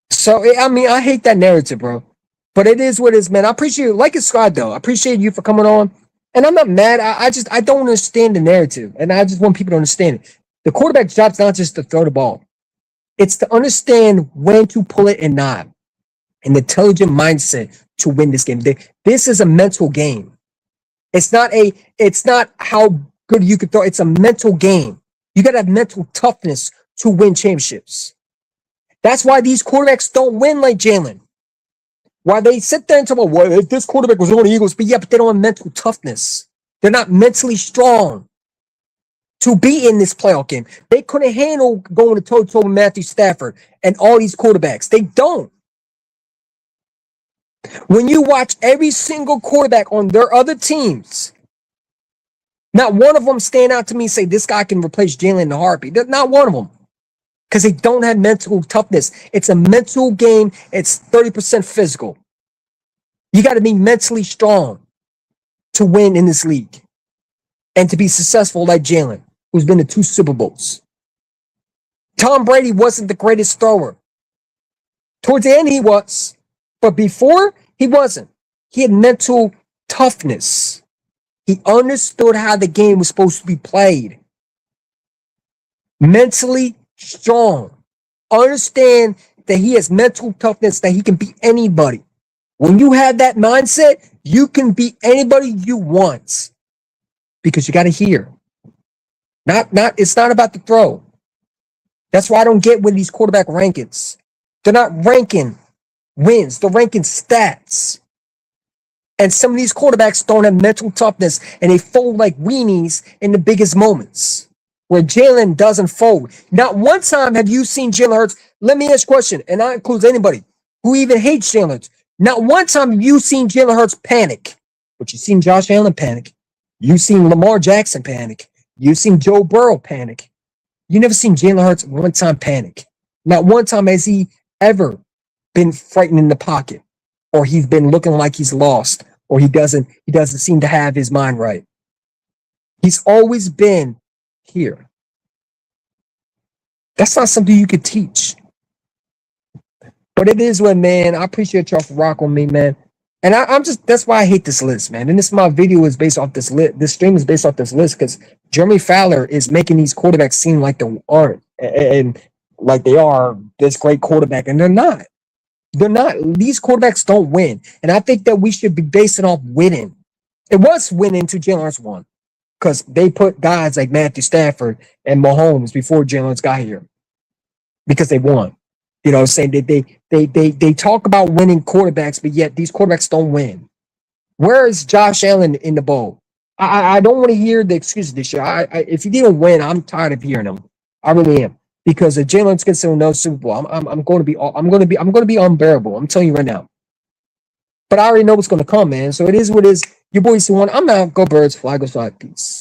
So, I mean, I hate that narrative, bro. But it is what it is, man. I appreciate you. Like and subscribe, though. I appreciate you for coming on. And I'm not mad. I don't understand the narrative. And I just want people to understand it. The quarterback's job's not just to throw the ball. It's to understand when to pull it and not. An intelligent mindset to win this game. This is a mental game. It's not how good you can throw. It's a mental game. You got to have mental toughness to win championships. That's why these quarterbacks don't win like Jalen. Why they sit there and talk about, well, if this quarterback was on the Eagles, but they don't have mental toughness. They're not mentally strong to be in this playoff game. They couldn't handle going to toe-to-toe with Matthew Stafford and all these quarterbacks. They don't. When you watch every single quarterback on their other teams, not one of them stand out to me and say, this guy can replace Jalen in a heartbeat. Not one of them. Because they don't have mental toughness. It's a mental game. It's 30% physical. You got to be mentally strong to win in this league and to be successful like Jalen, who's been to 2 Super Bowls. Tom Brady wasn't the greatest thrower. Towards the end, he was. But before, he wasn't. He had mental toughness. He understood how the game was supposed to be played. Mentally strong. Understand that he has mental toughness, that he can beat anybody. When you have that mindset, you can beat anybody you want. Because you got to hear. It's not about the throw. That's why I don't get with these quarterback rankings. They're not ranking wins. They're ranking stats. And some of these quarterbacks don't have mental toughness and they fold like weenies in the biggest moments. Where Jalen doesn't fold. Not one time have you seen Jalen Hurts. Let me ask you a question, and that includes anybody who even hates Jalen Hurts. Not one time have you seen Jalen Hurts panic. But you've seen Josh Allen panic. You've seen Lamar Jackson panic. You've seen Joe Burrow panic. You never seen Jalen Hurts one time panic. Not one time has he ever been frightened in the pocket, or he's been looking like he's lost, or he doesn't seem to have his mind right. He's always been here. That's not something you could teach. But it is what, man. I appreciate y'all for rocking with me, man. And that's why I hate this list, man. And my video is based off this list. This stream is based off this list because Jeremy Fowler is making these quarterbacks seem like they aren't and like they are this great quarterback, and they're not. They're not. These quarterbacks don't win. And I think that we should be basing off winning. It was winning to Jalen Hurts won. Because they put guys like Matthew Stafford and Mahomes before Jalen Hurts got here. Because they won. You know what I'm saying? They talk about winning quarterbacks, but yet these quarterbacks don't win. Where is Josh Allen in the bowl? I don't want to hear the excuses this year. If he didn't win, I'm tired of hearing them. I really am. Because if Jalen Hurts gets to another Super Bowl, I'm going to be unbearable. I'm telling you right now. But I already know what's going to come, man. So it is what it is. Your boys who won. I'm out. Go Birds. Fly. Go Fly. Peace.